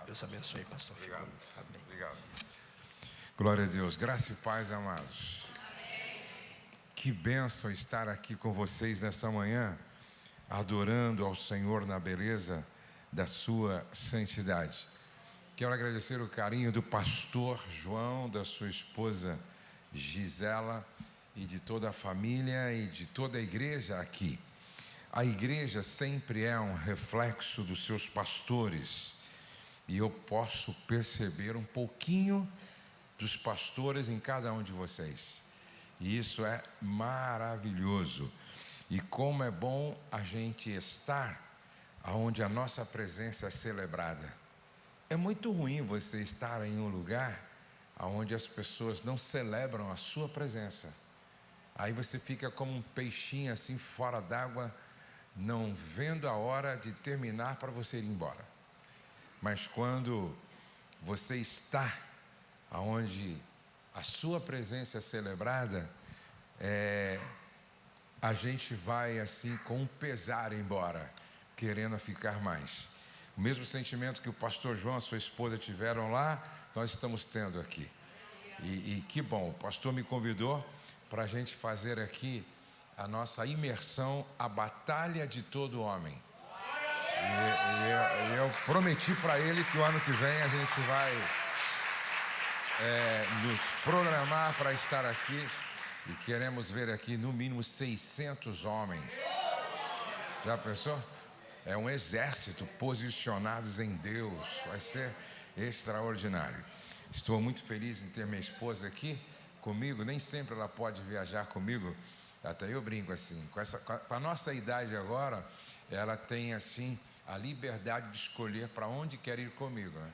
Deus abençoe, pastor. Obrigado. Amém. Obrigado. Glória a Deus. Graça e paz, amados. Que bênção estar aqui com vocês nesta manhã, adorando ao Senhor na beleza da sua santidade. Quero agradecer o carinho do pastor João, da sua esposa Gisela e de toda a família e de toda a igreja aqui. A igreja sempre é um reflexo dos seus pastores e eu posso perceber um pouquinho dos pastores em cada um de vocês. E isso é maravilhoso. E como é bom a gente estar onde a nossa presença é celebrada. É muito ruim você estar em um lugar onde as pessoas não celebram a sua presença. Aí você fica como um peixinho assim fora d'água, não vendo a hora de terminar para você ir embora. Mas quando você está onde a sua presença é celebrada, a gente vai assim com um pesar embora, querendo ficar mais. O mesmo sentimento que o pastor João e sua esposa tiveram lá, nós estamos tendo aqui. E que bom, o pastor me convidou para a gente fazer aqui a nossa imersão, a batalha de todo homem. E eu prometi para ele que o ano que vem a gente vai nos programar para estar aqui. E queremos ver aqui no mínimo 600 homens. Já pensou? É um exército posicionados em Deus. Vai ser extraordinário. Estou muito feliz em ter minha esposa aqui comigo. Nem sempre ela pode viajar comigo. Até eu brinco assim. Com a nossa idade agora, ela tem assim a liberdade de escolher para onde quer ir comigo, né?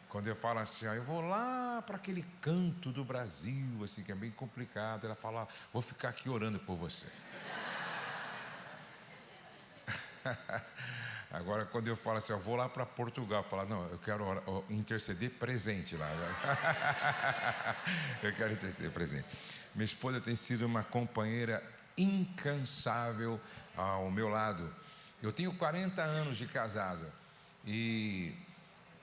Quando eu falo assim, eu vou lá para aquele canto do Brasil, assim, que é bem complicado, ela fala, vou ficar aqui orando por você. Agora, quando eu falo assim, eu vou lá para Portugal, fala, não, eu quero interceder presente lá. Eu quero interceder presente. Minha esposa tem sido uma companheira incansável ao meu lado. Eu tenho 40 anos de casado e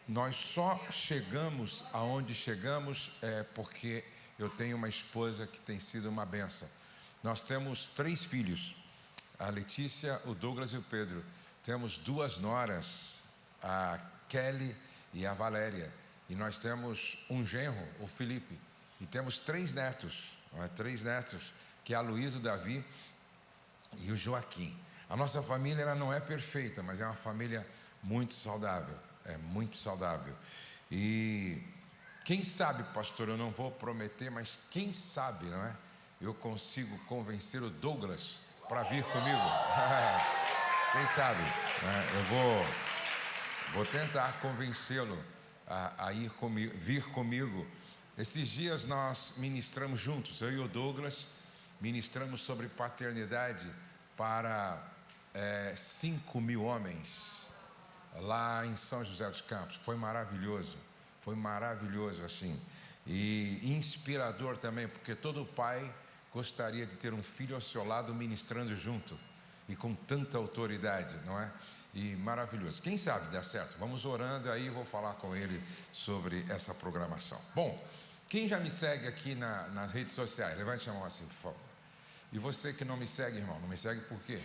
nós só chegamos aonde chegamos porque eu tenho uma esposa que tem sido uma bênção. Nós temos 3 filhos, a Letícia, o Douglas e o Pedro. Temos 2 noras, a Kelly e a Valéria. E nós temos um genro, o Felipe. E temos 3 netos, 3 netos, que é a Luísa, o Davi e o Joaquim. A nossa família ela não é perfeita, mas é uma família muito saudável. É muito saudável. E quem sabe, pastor, eu não vou prometer, mas quem sabe, não é? Eu consigo convencer o Douglas para vir comigo. Quem sabe? Eu vou tentar convencê-lo a vir comigo. Esses dias nós ministramos juntos, eu e o Douglas, ministramos sobre paternidade para 5.000 homens lá em São José dos Campos. Foi maravilhoso assim, e inspirador também, porque todo pai gostaria de ter um filho ao seu lado ministrando junto e com tanta autoridade, não é? E maravilhoso. Quem sabe dá certo? Vamos orando aí, vou falar com ele sobre essa programação. Bom, quem já me segue aqui nas redes sociais, levante a mão assim, por favor. E você que não me segue, irmão, não me segue por quê?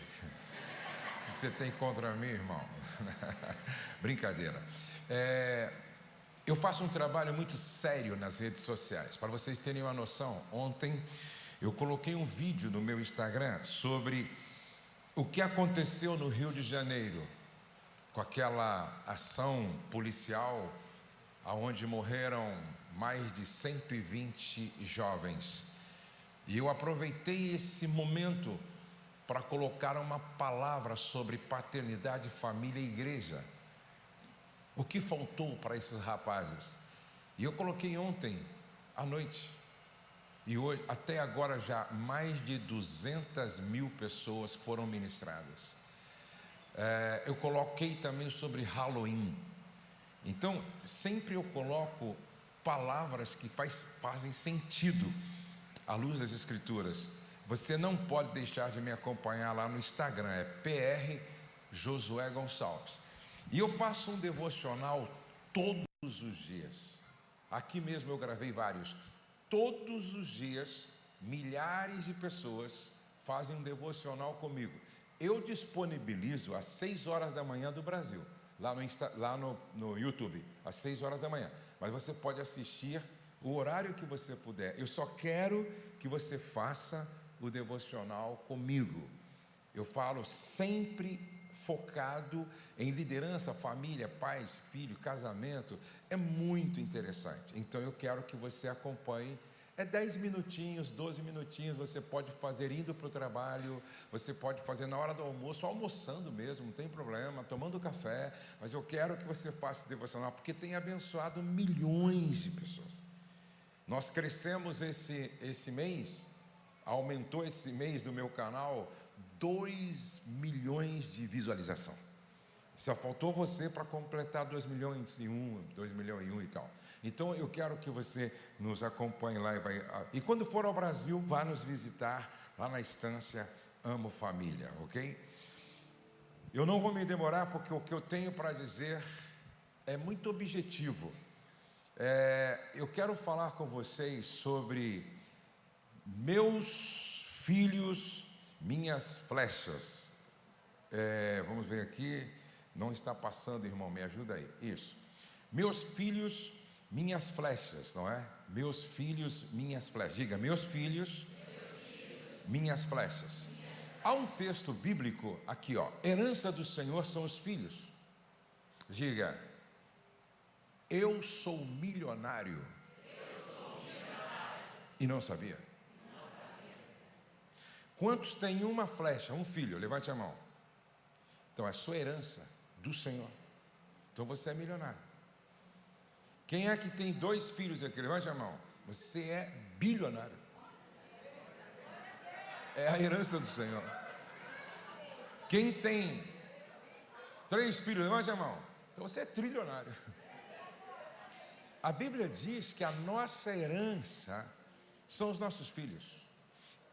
O que você tem contra mim, irmão? Brincadeira. Eu faço um trabalho muito sério nas redes sociais. Para vocês terem uma noção, ontem eu coloquei um vídeo no meu Instagram sobre o que aconteceu no Rio de Janeiro, com aquela ação policial, onde morreram mais de 120 jovens. E eu aproveitei esse momento para colocar uma palavra sobre paternidade, família e igreja. O que faltou para esses rapazes? E eu coloquei ontem à noite. E hoje, até agora já mais de 200.000 pessoas foram ministradas. Eu coloquei também sobre Halloween. Então, sempre eu coloco palavras que fazem sentido à luz das Escrituras. você não pode deixar de me acompanhar lá no Instagram, é PR Josué Gonçalves. E eu faço um devocional todos os dias. Aqui mesmo eu gravei vários. Todos os dias, milhares de pessoas fazem um devocional comigo. Eu disponibilizo às 6 horas da manhã do Brasil, lá no YouTube, às 6 horas da manhã. Mas você pode assistir o horário que você puder. Eu só quero que você faça o devocional comigo. Eu falo sempre focado em liderança, família, pais, filho, casamento. É muito interessante. Então eu quero que você acompanhe. É 10 minutinhos, 12 minutinhos, você pode fazer indo para o trabalho, você pode fazer na hora do almoço, almoçando mesmo, não tem problema, tomando café, mas eu quero que você faça esse devocional, porque tem abençoado milhões de pessoas. Nós crescemos esse mês, aumentou esse mês no meu canal 2 milhões de visualização. Só faltou você para completar 2 milhões e 1 e tal. Então eu quero que você nos acompanhe lá e quando for ao Brasil, vá nos visitar lá na Estância Amo Família, ok? Eu não vou me demorar porque o que eu tenho para dizer é muito objetivo. Eu quero falar com vocês sobre meus filhos, minhas flechas. Vamos ver aqui, não está passando, irmão, me ajuda aí. Isso. Meus filhos, minhas flechas, não é? Meus filhos, minhas flechas. Diga, meus filhos, minhas flechas. Há um texto bíblico aqui, ó. Herança do Senhor são os filhos. Diga, eu sou milionário. E não sabia. Quantos têm uma flecha, um filho? Levante a mão. Então é sua herança do Senhor. Então você é milionário. Quem é que tem 2 filhos aqui? Levante a mão. Você é bilionário. É a herança do Senhor. Quem tem 3 filhos? Levante a mão. Então você é trilionário. A Bíblia diz que a nossa herança são os nossos filhos.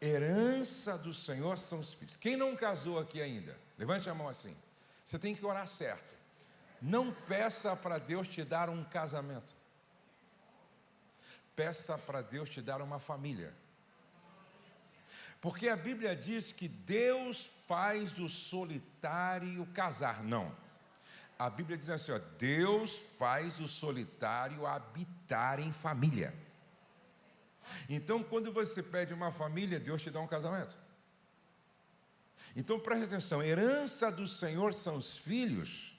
Herança do Senhor são os filhos. Quem não casou aqui ainda? Levante a mão assim. Você tem que orar certo. Não peça para Deus te dar um casamento. Peça para Deus te dar uma família. Porque a Bíblia diz que Deus faz do solitário casar. Não. A Bíblia diz assim, ó, Deus faz o solitário habitar em família. Então, quando você pede uma família, Deus te dá um casamento. Então, preste atenção, herança do Senhor são os filhos,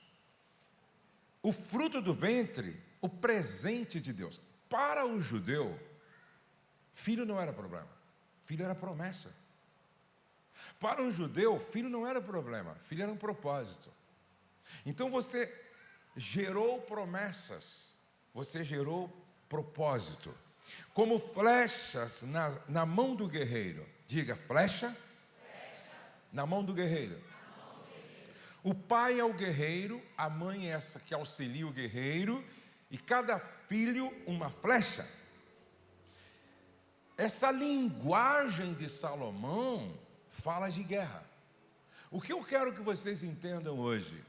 o fruto do ventre, o presente de Deus. Para o judeu, filho não era problema, filho era promessa. Para um judeu, filho não era problema, filho era um propósito. Então você gerou promessas, você gerou propósito. Como flechas na mão do guerreiro. Diga, flecha na mão do guerreiro. O pai é o guerreiro, a mãe é essa que auxilia o guerreiro, e cada filho uma flecha. Essa linguagem de Salomão fala de guerra. O que eu quero que vocês entendam hoje?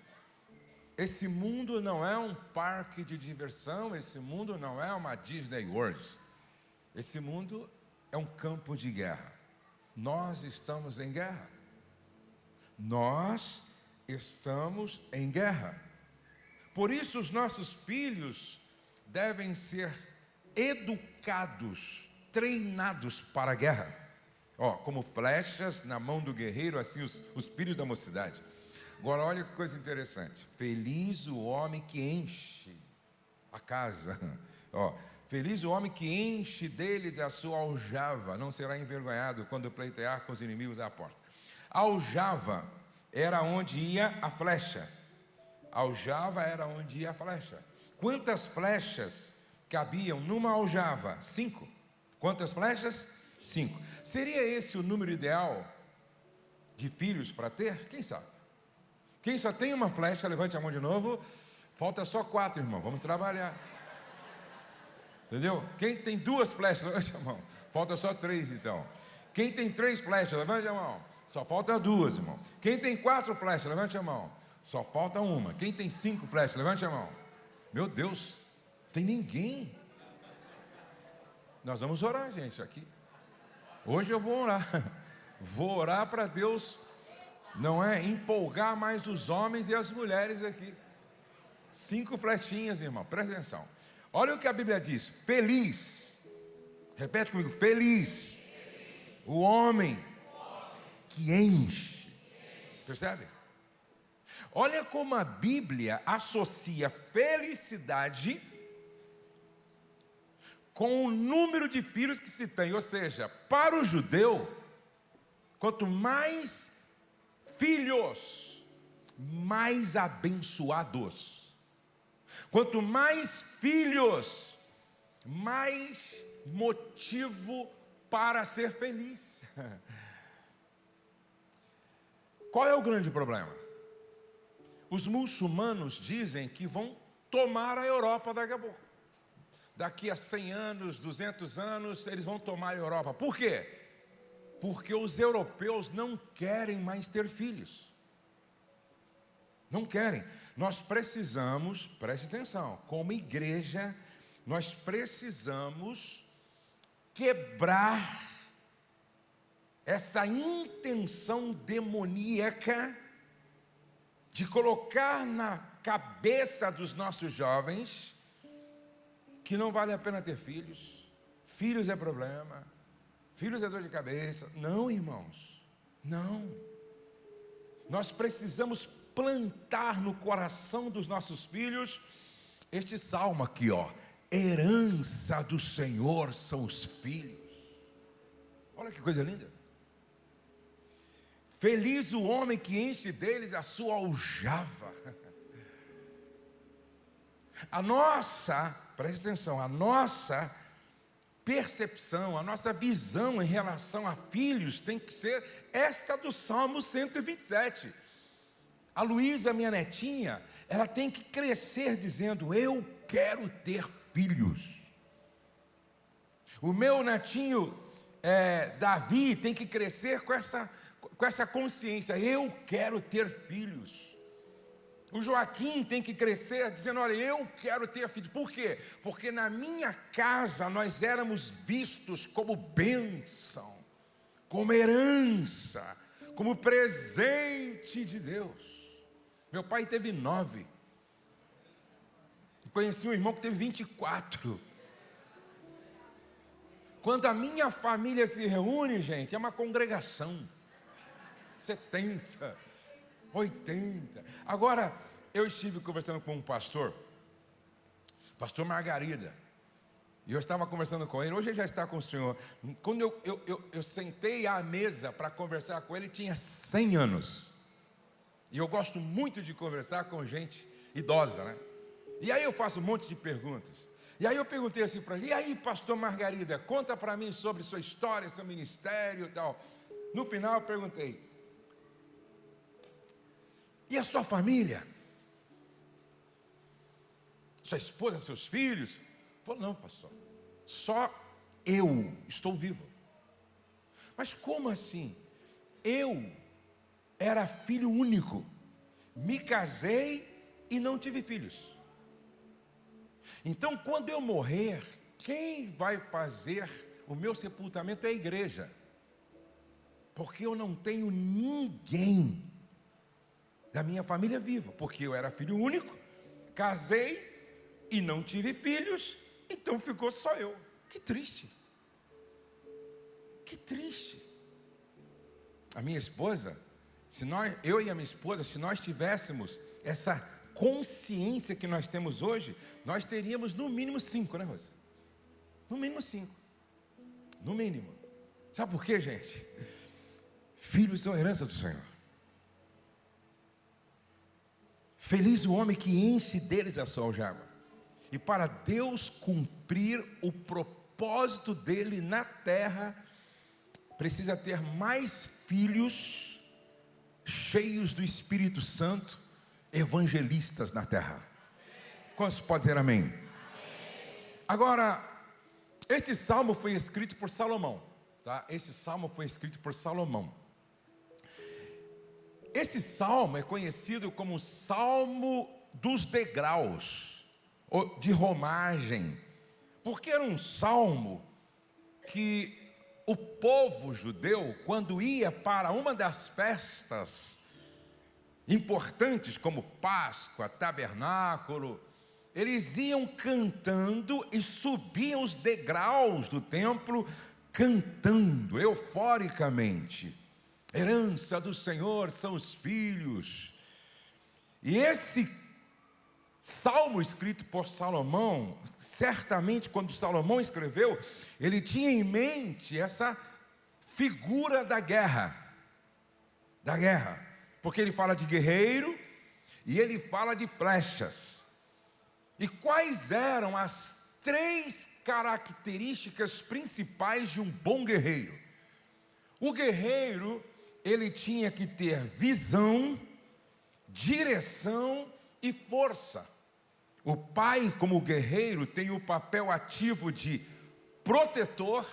Esse mundo não é um parque de diversão, esse mundo não é uma Disney World. Esse mundo é um campo de guerra. Nós estamos em guerra. Nós estamos em guerra. Por isso os nossos filhos devem ser educados, treinados para a guerra. Ó, como flechas na mão do guerreiro, assim os filhos da mocidade. Agora olha que coisa interessante. Feliz o homem que enche a casa. Ó, feliz o homem que enche deles a sua aljava, não será envergonhado quando pleitear com os inimigos à porta. A aljava era onde ia a flecha. A aljava era onde ia a flecha. Quantas flechas cabiam numa aljava? 5. Quantas flechas? 5. Seria esse o número ideal de filhos para ter? Quem sabe? Quem só tem uma flecha, levante a mão de novo. Falta só 4, irmão, vamos trabalhar. Entendeu? Quem tem 2 flechas, levante a mão. Falta só 3, então. Quem tem 3 flechas, levante a mão. Só falta 2, irmão. Quem tem 4 flechas, levante a mão. Só falta 1. Quem tem 5 flechas, levante a mão. Meu Deus, tem ninguém. Nós vamos orar, gente, aqui. Hoje eu vou orar. Vou orar para Deus, não é, empolgar mais os homens e as mulheres aqui. 5 flechinhas, irmão, presta atenção. Olha o que a Bíblia diz: feliz, repete comigo, feliz, o homem que enche, percebe? Olha como a Bíblia associa felicidade com o número de filhos que se tem. Ou seja, para o judeu, quanto mais filhos, mais abençoados. Quanto mais filhos, mais motivo para ser feliz. Qual é o grande problema? Os muçulmanos dizem que vão tomar a Europa daqui a pouco. Daqui a 100 anos, 200 anos, eles vão tomar a Europa. Por quê? Porque os europeus não querem mais ter filhos. Não querem. Nós precisamos, preste atenção, como igreja, nós precisamos quebrar essa intenção demoníaca de colocar na cabeça dos nossos jovens que não vale a pena ter filhos. Filhos é problema, filhos é dor de cabeça. Não, irmãos, não. Nós precisamos plantar no coração dos nossos filhos este salmo aqui, ó: herança do Senhor são os filhos. Olha que coisa linda. Feliz o homem que enche deles a sua aljava. A nossa, preste atenção, a nossa percepção, a nossa visão em relação a filhos tem que ser esta do Salmo 127. A Luísa, minha netinha, ela tem que crescer dizendo: eu quero ter filhos. O meu netinho Davi tem que crescer com essa consciência: eu quero ter filhos. O Joaquim tem que crescer dizendo: olha, eu quero ter filhos. Por quê? Porque na minha casa nós éramos vistos como bênção, como herança, como presente de Deus. Meu pai teve 9. Conheci um irmão que teve 24. Quando a minha família se reúne, gente, é uma congregação. 70, 80. Agora, eu estive conversando com um pastor Margarida, e eu estava conversando com ele. Hoje ele já está com o Senhor. Quando eu sentei à mesa para conversar com ele, tinha 100 anos. E eu gosto muito de conversar com gente idosa, né? E aí eu faço um monte de perguntas. E aí eu perguntei assim para ele: e aí, pastor Margarida, conta para mim sobre sua história, seu ministério e tal. No final eu perguntei: e a sua família? Sua esposa, seus filhos? Ele falou: não, pastor, só eu estou vivo. Mas como assim? Eu era filho único, me casei e não tive filhos. Então, quando eu morrer, quem vai fazer o meu sepultamento é a igreja, porque eu não tenho ninguém da minha família vivo, porque eu era filho único, casei e não tive filhos, então ficou só eu. Que triste. Que triste. A minha esposa, eu e a minha esposa, se nós tivéssemos essa consciência que nós temos hoje, nós teríamos no mínimo 5, né, Rosa? No mínimo 5. No mínimo. Sabe por quê, gente? Filhos são herança do Senhor. Feliz o homem que enche deles a sua aljava. E para Deus cumprir o propósito dele na terra, precisa ter mais filhos cheios do Espírito Santo, evangelistas na terra. Quantos podem dizer amém? Agora, esse salmo foi escrito por Salomão. Tá? Esse salmo foi escrito por Salomão. Esse salmo é conhecido como Salmo dos Degraus, ou de romagem, porque era um salmo que o povo judeu, quando ia para uma das festas importantes, como Páscoa, Tabernáculo, eles iam cantando e subiam os degraus do templo, cantando euforicamente. Herança do Senhor são os filhos. E esse salmo escrito por Salomão, certamente quando Salomão escreveu, ele tinha em mente essa figura da guerra, porque ele fala de guerreiro e ele fala de flechas. E quais eram as 3 características principais de um bom guerreiro? O guerreiro, ele tinha que ter visão, direção e força. O pai, como guerreiro, tem o papel ativo de protetor,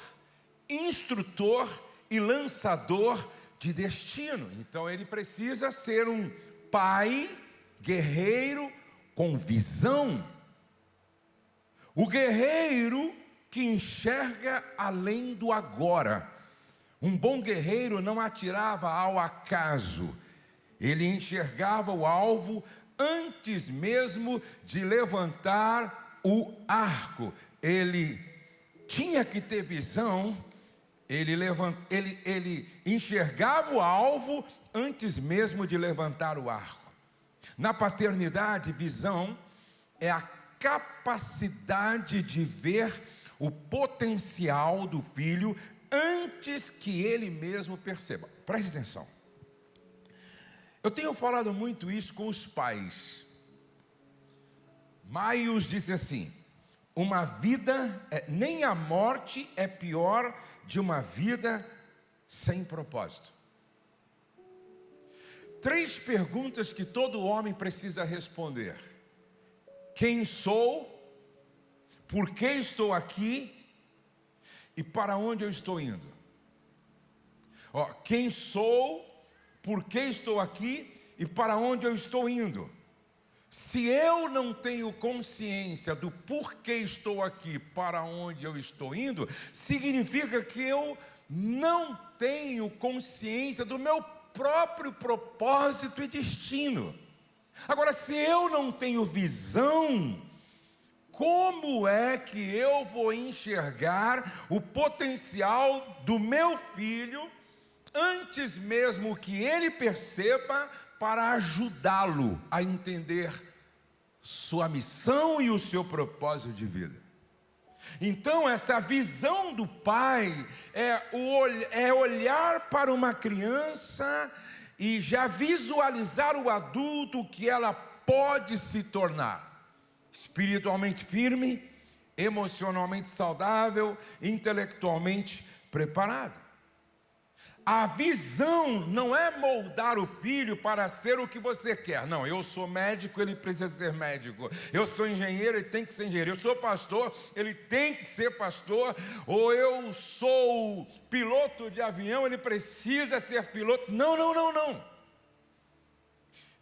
instrutor e lançador de destino. Então ele precisa ser um pai guerreiro com visão. O guerreiro que enxerga além do agora. Um bom guerreiro não atirava ao acaso. Ele enxergava o alvo antes mesmo de levantar o arco. Ele tinha que ter visão. Ele enxergava o alvo antes mesmo de levantar o arco. Na paternidade, visão é a capacidade de ver o potencial do filho antes que ele mesmo perceba. Preste atenção. Eu tenho falado muito isso com os pais. Maius disse assim: uma vida, nem a morte é pior de uma vida sem propósito. 3 perguntas que todo homem precisa responder: quem sou? Por que estou aqui? E para onde eu estou indo? Quem sou? Por que estou aqui? E para onde eu estou indo? Se eu não tenho consciência do porquê estou aqui, para onde eu estou indo, significa que eu não tenho consciência do meu próprio propósito e destino. Agora, se eu não tenho visão, como é que eu vou enxergar o potencial do meu filho antes mesmo que ele perceba, para ajudá-lo a entender sua missão e o seu propósito de vida? Então, essa visão do pai é olhar para uma criança e já visualizar o adulto que ela pode se tornar. Espiritualmente firme, emocionalmente saudável, intelectualmente preparado. A visão não é moldar o filho para ser o que você quer. Não, eu sou médico, ele precisa ser médico. Eu sou engenheiro, ele tem que ser engenheiro. Eu sou pastor, ele tem que ser pastor. Ou eu sou piloto de avião, ele precisa ser piloto. Não.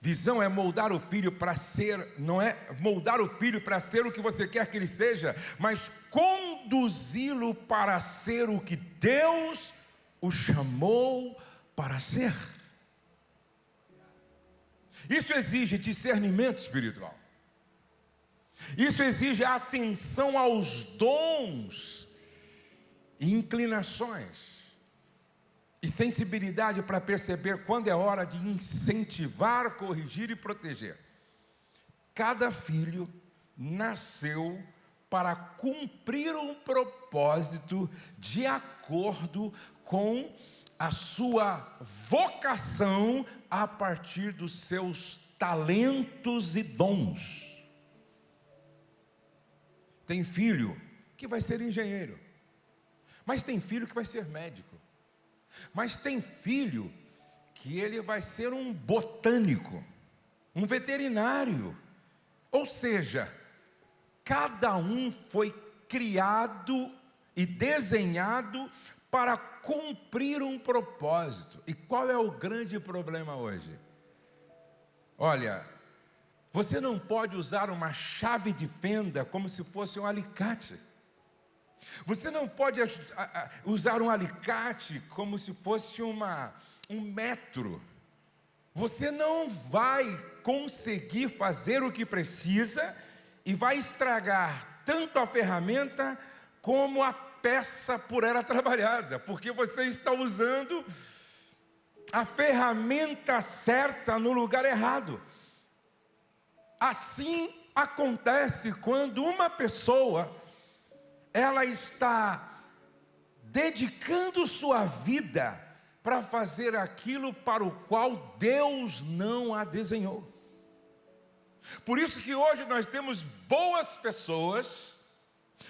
Visão é moldar o filho para ser, não é moldar o filho para ser o que você quer que ele seja, mas conduzi-lo para ser o que Deus o chamou para ser. Isso exige discernimento espiritual. Isso exige atenção aos dons e inclinações. E sensibilidade para perceber quando é hora de incentivar, corrigir e proteger. Cada filho nasceu para cumprir um propósito de acordo com a sua vocação a partir dos seus talentos e dons. Tem filho que vai ser engenheiro, mas tem filho que vai ser médico. Mas tem filho que ele vai ser um botânico, um veterinário. Ou seja, cada um foi criado e desenhado para cumprir um propósito. E qual é o grande problema hoje? Olha, você não pode usar uma chave de fenda como se fosse um alicate. Você não pode usar um alicate como se fosse um metro. Você não vai conseguir fazer o que precisa e vai estragar tanto a ferramenta como a peça por ela trabalhada, porque você está usando a ferramenta certa no lugar errado. Assim acontece quando uma pessoa, ela está dedicando sua vida para fazer aquilo para o qual Deus não a desenhou. Por isso que hoje nós temos boas pessoas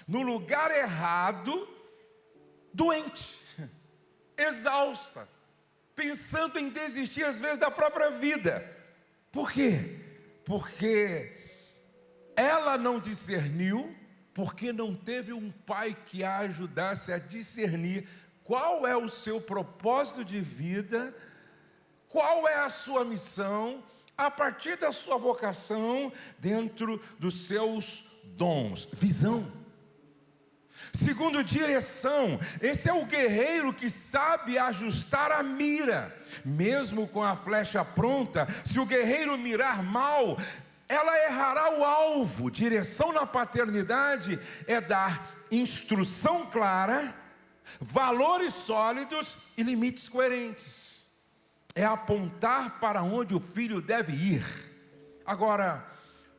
no lugar errado, doente, exausta, pensando em desistir às vezes da própria vida. Por quê? Porque ela não discerniu, porque não teve um pai que a ajudasse a discernir qual é o seu propósito de vida, qual é a sua missão, a partir da sua vocação, dentro dos seus dons. Visão. Segundo, direção. Esse é o guerreiro que sabe ajustar a mira. Mesmo com a flecha pronta, se o guerreiro mirar mal, ela errará o alvo. Direção na paternidade é dar instrução clara, valores sólidos e limites coerentes. É apontar para onde o filho deve ir. Agora,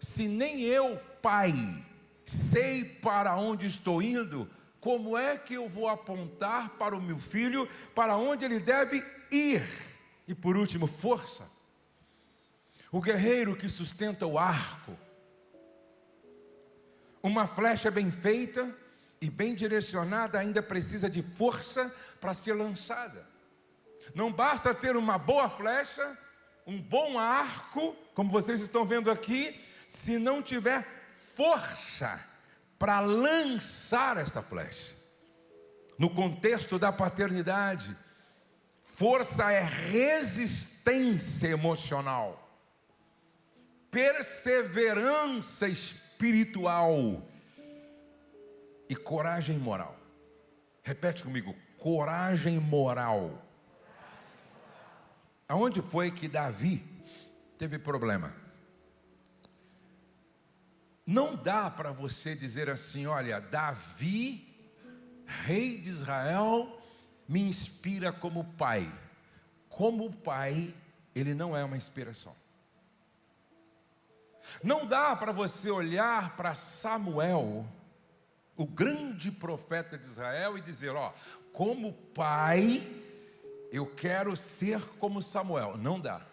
se nem eu, pai, sei para onde estou indo, como é que eu vou apontar para o meu filho para onde ele deve ir? E por último, força. O guerreiro que sustenta o arco. Uma flecha bem feita e bem direcionada ainda precisa de força para ser lançada. Não basta ter uma boa flecha, um bom arco, como vocês estão vendo aqui, se não tiver força para lançar esta flecha. No contexto da paternidade, força é resistência emocional, perseverança espiritual e coragem moral. Repete comigo: coragem moral. Aonde foi que Davi teve problema? Não dá para você dizer assim: olha, Davi, rei de Israel, me inspira como pai. Como pai, ele não é uma inspiração. Não dá para você olhar para Samuel, o grande profeta de Israel, e dizer: ó, como pai, eu quero ser como Samuel. Não dá.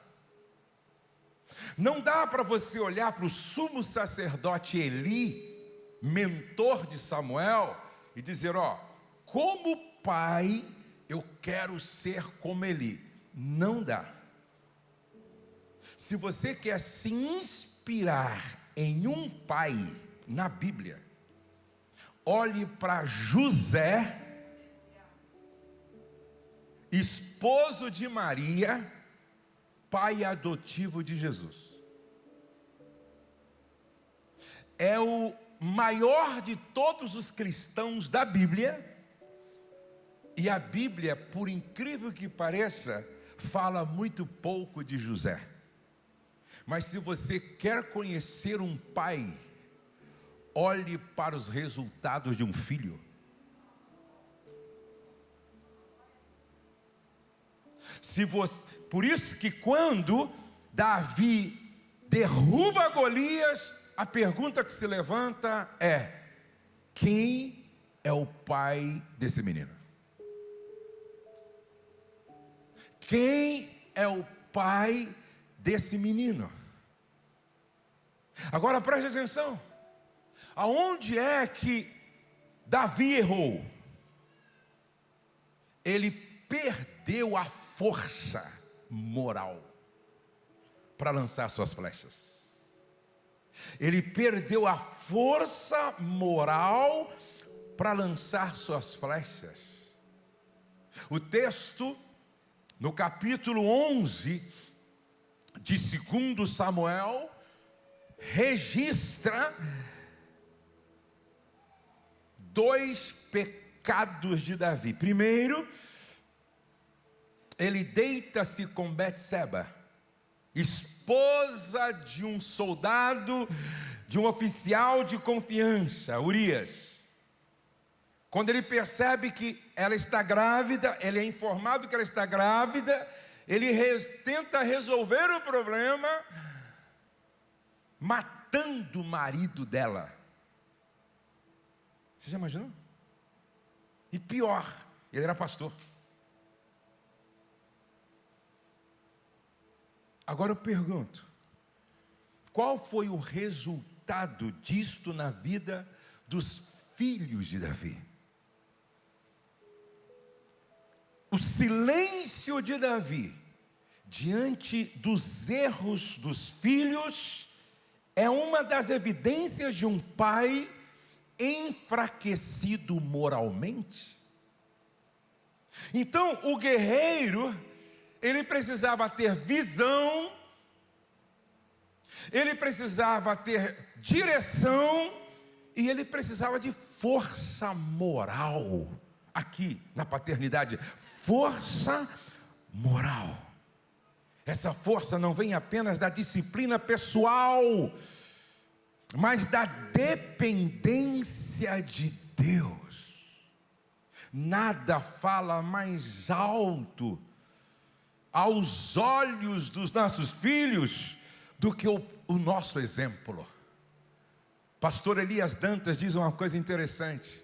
Não dá para você olhar para o sumo sacerdote Eli, mentor de Samuel, e dizer: ó, como pai, eu quero ser como Eli. Não dá. Se você quer se inspirar em um pai na Bíblia, olhe para José, esposo de Maria, pai adotivo de Jesus. É o maior de todos os cristãos da Bíblia, e a Bíblia, por incrível que pareça, fala muito pouco de José. Mas se você quer conhecer um pai, olhe para os resultados de um filho. Por isso que quando Davi derruba Golias, a pergunta que se levanta é: quem é o pai desse menino? Quem é o pai desse menino? Agora preste atenção. Aonde é que Davi errou? Ele perdeu a força moral para lançar suas flechas. Ele perdeu a força moral para lançar suas flechas. O texto, no capítulo 11 de 2 Samuel, registra 2 pecados de Davi. Primeiro, ele deita-se com Betseba, esposa de um soldado, de um oficial de confiança, Urias. Quando ele percebe que ela está grávida, ele é informado que ela está grávida, ele tenta resolver o problema, matando o marido dela. Você já imaginou? E pior, ele era pastor. Agora eu pergunto, qual foi o resultado disto na vida dos filhos de Davi? O silêncio de Davi diante dos erros dos filhos é uma das evidências de um pai enfraquecido moralmente. Então, o guerreiro, ele precisava ter visão, ele precisava ter direção e ele precisava de força moral. Aqui na paternidade, força moral. Essa força não vem apenas da disciplina pessoal, mas da dependência de Deus. Nada fala mais alto aos olhos dos nossos filhos do que o nosso exemplo. Pastor Elias Dantas diz uma coisa interessante: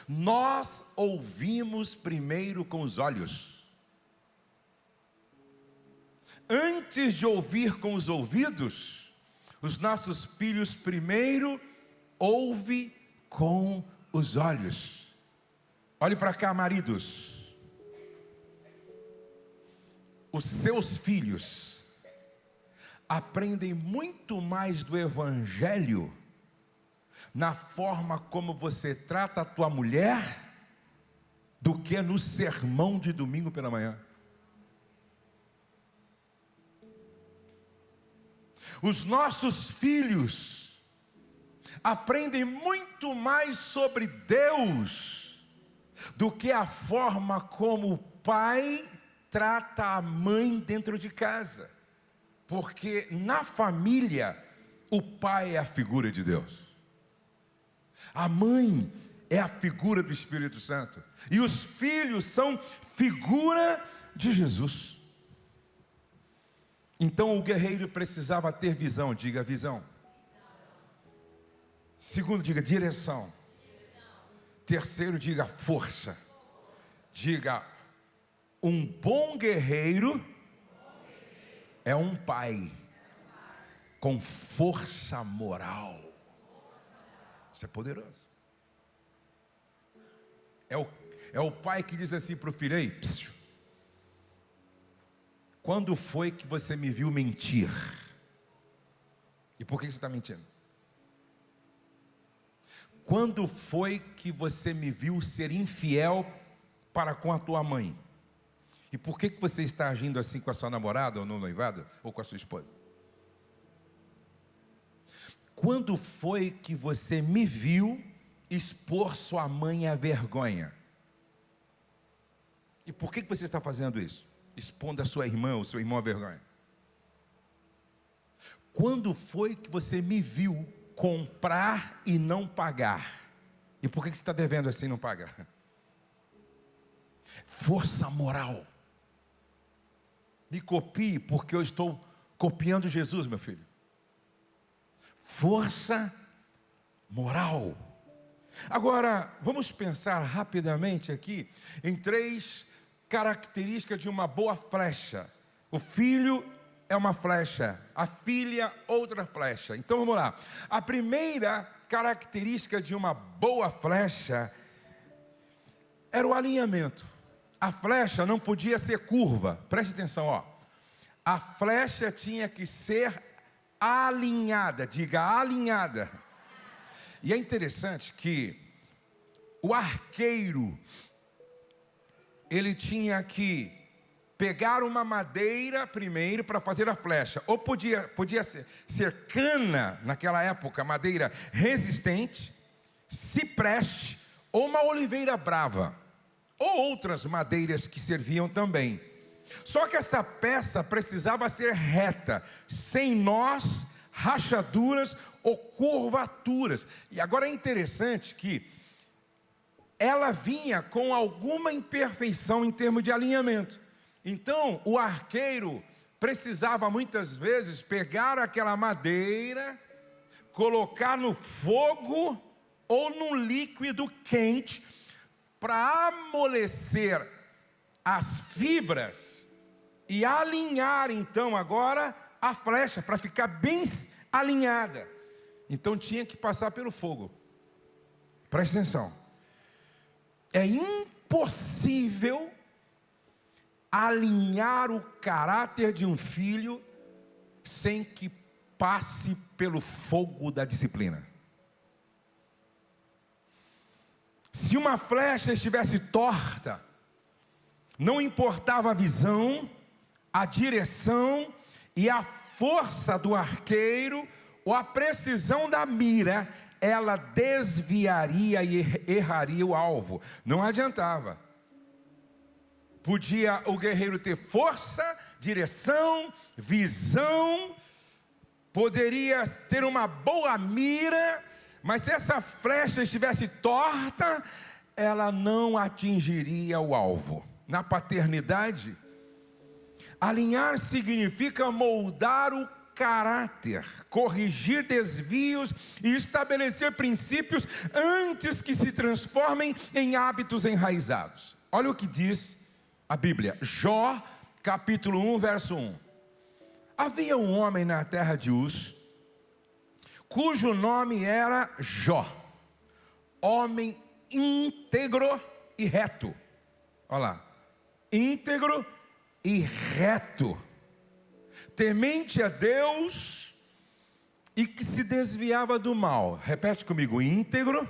nós ouvimos primeiro com os olhos, antes de ouvir com os ouvidos. Os nossos filhos primeiro ouvem com os olhos. Olhe para cá, maridos. Os seus filhos aprendem muito mais do Evangelho na forma como você trata a tua mulher do que no sermão de domingo pela manhã. Os nossos filhos aprendem muito mais sobre Deus do que a forma como o pai trata a mãe dentro de casa. Porque na família, o pai é a figura de Deus. A mãe é a figura do Espírito Santo. E os filhos são figura de Jesus. Então o guerreiro precisava ter visão. Diga visão. Segundo, diga direção. Terceiro, diga força. Diga, um bom guerreiro é um pai com força moral. Isso é poderoso. É o pai que diz assim para o filho: ei, psiu, quando foi que você me viu mentir? E por que você está mentindo? Quando foi que você me viu ser infiel para com a tua mãe? E por que você está agindo assim com a sua namorada, ou no noivado, ou com a sua esposa? Quando foi que você me viu expor sua mãe à vergonha? E por que você está fazendo isso? Expondo a sua irmã ou seu irmão à vergonha. Quando foi que você me viu comprar e não pagar? E por que você está devendo assim e não pagar? Força moral. Me copie, porque eu estou copiando Jesus, meu filho. Força moral. Agora, vamos pensar rapidamente aqui em 3 características de uma boa flecha. O filho é uma flecha, a filha outra flecha. Então vamos lá. A primeira característica de uma boa flecha era o alinhamento. A flecha não podia ser curva. Preste atenção, ó. A flecha tinha que ser alinhada. Diga alinhada. E é interessante que o arqueiro, ele tinha que pegar uma madeira primeiro para fazer a flecha. Ou podia ser cana, naquela época, madeira resistente, cipreste, ou uma oliveira brava, ou outras madeiras que serviam também. Só que essa peça precisava ser reta, sem nós, rachaduras ou curvaturas. E agora é interessante que ela vinha com alguma imperfeição em termos de alinhamento. Então, o arqueiro precisava muitas vezes pegar aquela madeira, colocar no fogo ou num líquido quente, para amolecer as fibras e alinhar então agora a flecha, para ficar bem alinhada. Então tinha que passar pelo fogo. Preste atenção. É impossível alinhar o caráter de um filho sem que passe pelo fogo da disciplina. Se uma flecha estivesse torta, não importava a visão, a direção e a força do arqueiro ou a precisão da mira, ela desviaria e erraria o alvo. Não adiantava. Podia o guerreiro ter força, direção, visão, poderia ter uma boa mira, mas se essa flecha estivesse torta, ela não atingiria o alvo. Na paternidade, alinhar significa moldar o caráter, corrigir desvios e estabelecer princípios antes que se transformem em hábitos enraizados. Olha o que diz a Bíblia, Jó, capítulo 1, verso 1. Havia um homem na terra de Uz, cujo nome era Jó, homem íntegro e reto. Olha lá, íntegro e reto, temente a Deus e que se desviava do mal. Repete comigo, íntegro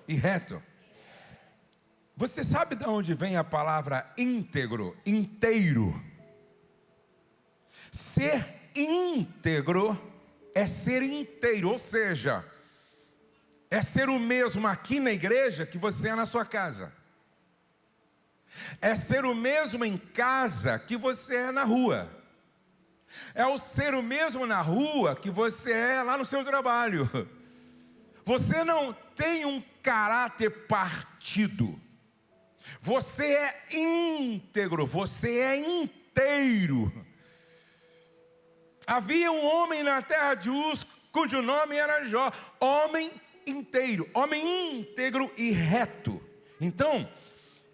e reto. Você sabe de onde vem a palavra íntegro, inteiro? Ser íntegro é ser inteiro, ou seja, é ser o mesmo aqui na igreja que você é na sua casa. É ser o mesmo em casa que você é na rua. É o ser o mesmo na rua que você é lá no seu trabalho. Você não tem um caráter partido. Você é íntegro, você é inteiro. Havia um homem na terra de Uz, cujo nome era Jó, homem inteiro, homem íntegro e reto. Então,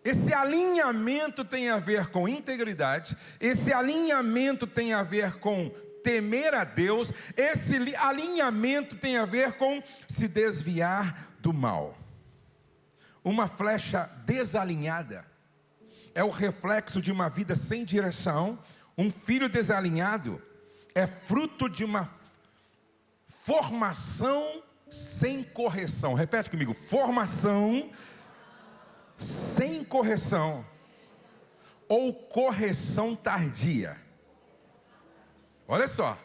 esse alinhamento tem a ver com integridade, esse alinhamento tem a ver com temer a Deus, esse alinhamento tem a ver com se desviar do mal. Uma flecha desalinhada é o reflexo de uma vida sem direção. Um filho desalinhado é fruto de uma formação sem correção. Repete comigo, formação sem correção ou correção tardia. Olha só,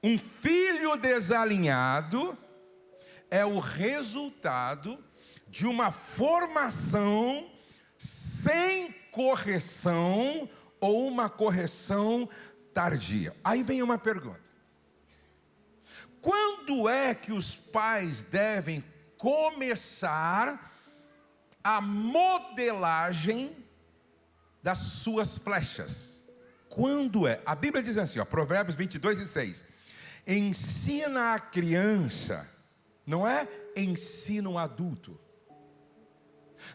um filho desalinhado é o resultado de uma formação sem correção ou uma correção tardia. Aí vem uma pergunta: quando é que os pais devem começar a modelagem das suas flechas? Quando é? A Bíblia diz assim, ó, Provérbios 22:6. Ensina a criança, não é ensina o adulto,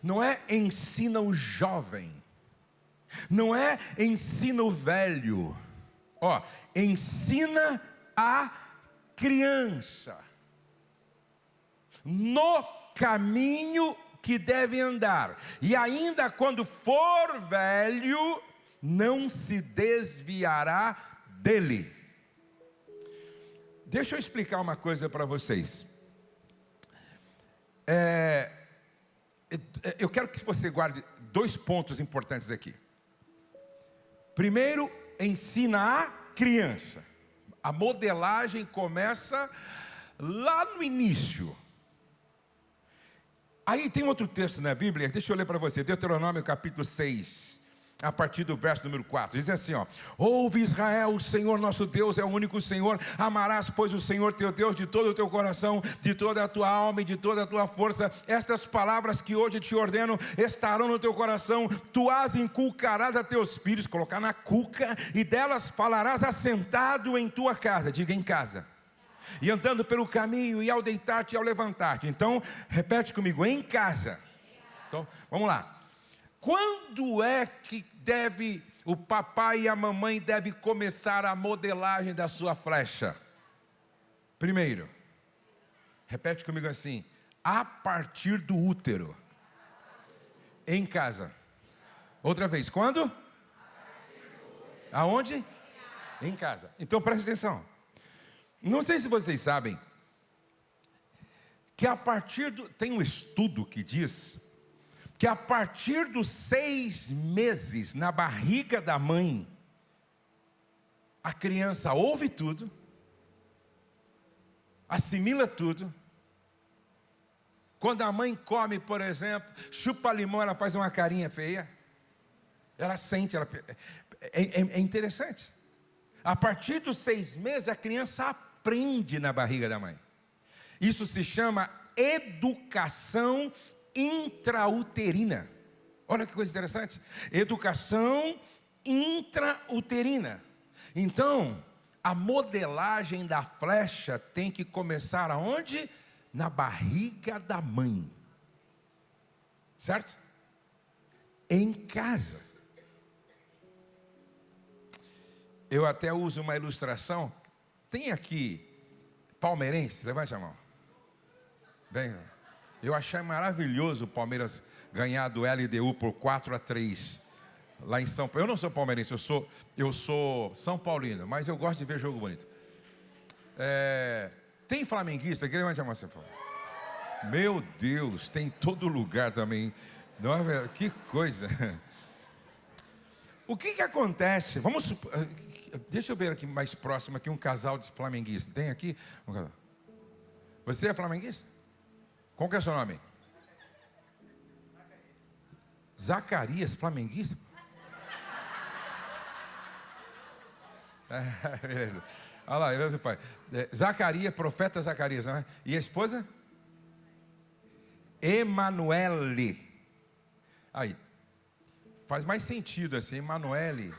não é ensina o jovem, não é ensina o velho, ó, ensina a criança no caminho que deve andar, e ainda quando for velho, não se desviará dele. Deixa eu explicar uma coisa para vocês. Eu quero que você guarde 2 pontos importantes aqui. Primeiro, ensina a criança. A modelagem começa lá no início. Aí tem outro texto na Bíblia, deixa eu ler para você, Deuteronômio capítulo 6, a partir do verso número 4, diz assim, ó: ouve Israel, o Senhor nosso Deus é o único Senhor, amarás pois o Senhor teu Deus de todo o teu coração, de toda a tua alma e de toda a tua força. Estas palavras que hoje te ordeno estarão no teu coração, tu as inculcarás a teus filhos, colocar na cuca, e delas falarás assentado em tua casa, diga em casa, e andando pelo caminho, e ao deitar-te e ao levantar-te. Então, repete comigo, em casa. Então, vamos lá. Quando é que o papai e a mamãe devem começar a modelagem da sua flecha? Primeiro, repete comigo assim, a partir do útero. Em casa. Outra vez, quando? Aonde? Em casa. Então, preste atenção. Não sei se vocês sabem que tem um estudo que diz que a partir dos 6 meses na barriga da mãe, a criança ouve tudo, assimila tudo. Quando a mãe come, por exemplo, chupa limão, ela faz uma carinha feia, ela sente, é interessante. A partir dos 6 meses, a criança aprende na barriga da mãe. Isso se chama educação intrauterina. Olha que coisa interessante. Educação intrauterina. Então, a modelagem da flecha tem que começar aonde? Na barriga da mãe. Certo? Em casa. Eu até uso uma ilustração. Tem aqui palmeirense, levante a mão. Bem, eu achei maravilhoso o Palmeiras ganhar do LDU por 4-3 lá em São Paulo. Eu não sou palmeirense, eu sou São Paulino, mas eu gosto de ver jogo bonito. Tem flamenguista aqui? Levante a mão, por favor. Meu Deus, tem em todo lugar também. Não é, que coisa. O que acontece? Deixa eu ver aqui mais próximo aqui um casal de flamenguistas. Tem aqui? Você é flamenguista? Qual que é o seu nome? Zacarias, flamenguista? Beleza. Olha lá, beleza, pai. Zacarias, profeta Zacarias, né? E a esposa? Emanuele. Aí. Faz mais sentido assim, Emanuele.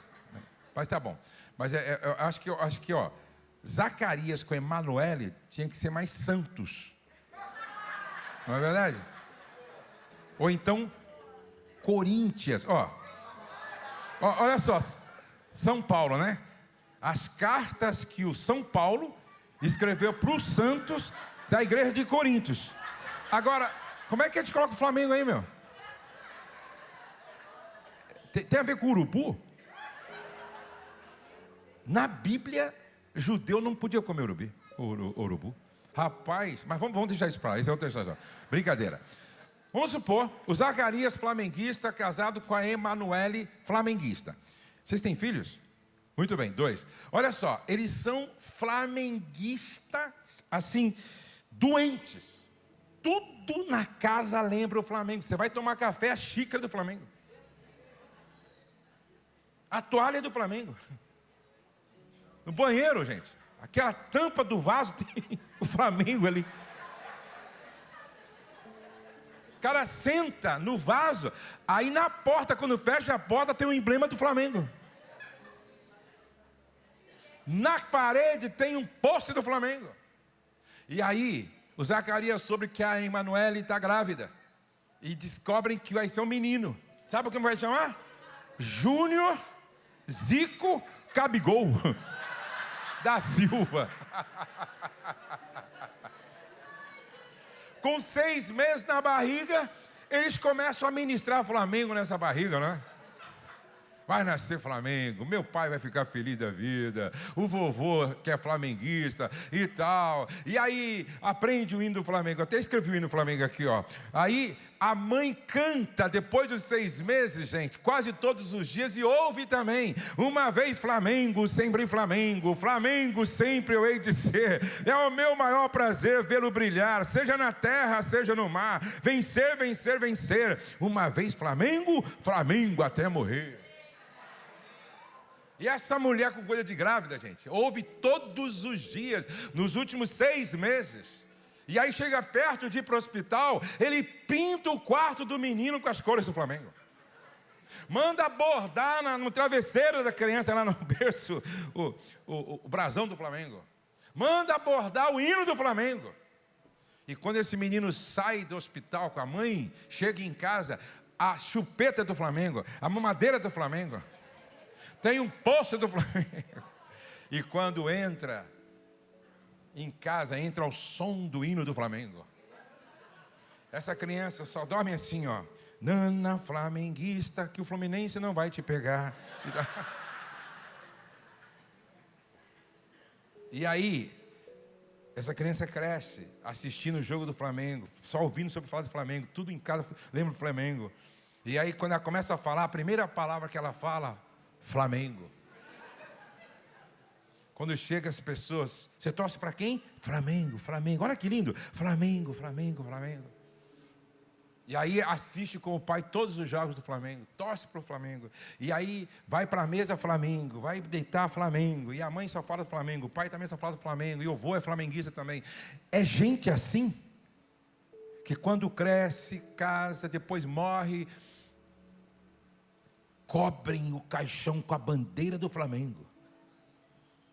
Mas tá bom. Mas eu acho que, ó, Zacarias com Emanuele tinha que ser mais santos. Não é verdade? Ou então, Coríntias. Olha só, São Paulo, né? As cartas que o São Paulo escreveu para os santos da igreja de Coríntios. Agora, como é que a gente coloca o Flamengo aí, meu? Tem a ver com urubu? Na Bíblia, judeu não podia comer urubu. Rapaz, mas vamos deixar isso para lá. Isso é outra história. Brincadeira. Vamos supor, o Zacarias flamenguista casado com a Emanuele flamenguista. Vocês têm filhos? Muito bem, 2. Olha só, eles são flamenguistas, assim, doentes. Tudo na casa lembra o Flamengo. Você vai tomar café, a xícara do Flamengo. A toalha do Flamengo. No banheiro, gente, aquela tampa do vaso tem o Flamengo ali. O cara senta no vaso, aí na porta, quando fecha a porta, tem o emblema do Flamengo. Na parede tem um poste do Flamengo. E aí, o Zacarias soube que a Emanuele está grávida. E descobrem que vai ser um menino. Sabe o que vai chamar? Júnior Zico Gabigol da Silva. Com 6 meses na barriga, eles começam a ministrar Flamengo nessa barriga, né? Vai nascer Flamengo, meu pai vai ficar feliz da vida, o vovô que é flamenguista e tal. E aí aprende o hino do Flamengo. Eu até escrevi o hino do Flamengo aqui, ó. Aí a mãe canta depois dos 6 meses, gente, quase todos os dias, e ouve também: uma vez Flamengo, sempre Flamengo, Flamengo sempre eu hei de ser. É o meu maior prazer vê-lo brilhar, seja na terra, seja no mar. Vencer, vencer, vencer. Uma vez Flamengo, Flamengo até morrer. E essa mulher com coisa de grávida, gente, ouve todos os dias, nos últimos 6 meses. E aí chega perto de ir para o hospital, ele pinta o quarto do menino com as cores do Flamengo. Manda bordar no travesseiro da criança, lá no berço, o brasão do Flamengo. Manda bordar o hino do Flamengo. E quando esse menino sai do hospital com a mãe, chega em casa, a chupeta do Flamengo, a mamadeira do Flamengo. Tem um poço do Flamengo. E quando entra em casa, entra ao som do hino do Flamengo. Essa criança só dorme assim, ó. Nana flamenguista, que o Fluminense não vai te pegar. E aí, essa criança cresce assistindo o jogo do Flamengo, só ouvindo sobre falar do Flamengo, tudo em casa lembra do Flamengo. E aí, quando ela começa a falar, a primeira palavra que ela fala: Flamengo. Quando chega as pessoas, você torce para quem? Flamengo, Flamengo. Olha que lindo. Flamengo, Flamengo, Flamengo. E aí assiste com o pai todos os jogos do Flamengo, torce para o Flamengo. E aí vai para a mesa Flamengo, vai deitar Flamengo. E a mãe só fala do Flamengo, o pai também só fala do Flamengo. E o avô é flamenguista também. É gente assim, que quando cresce, casa, depois morre, cobrem o caixão com a bandeira do Flamengo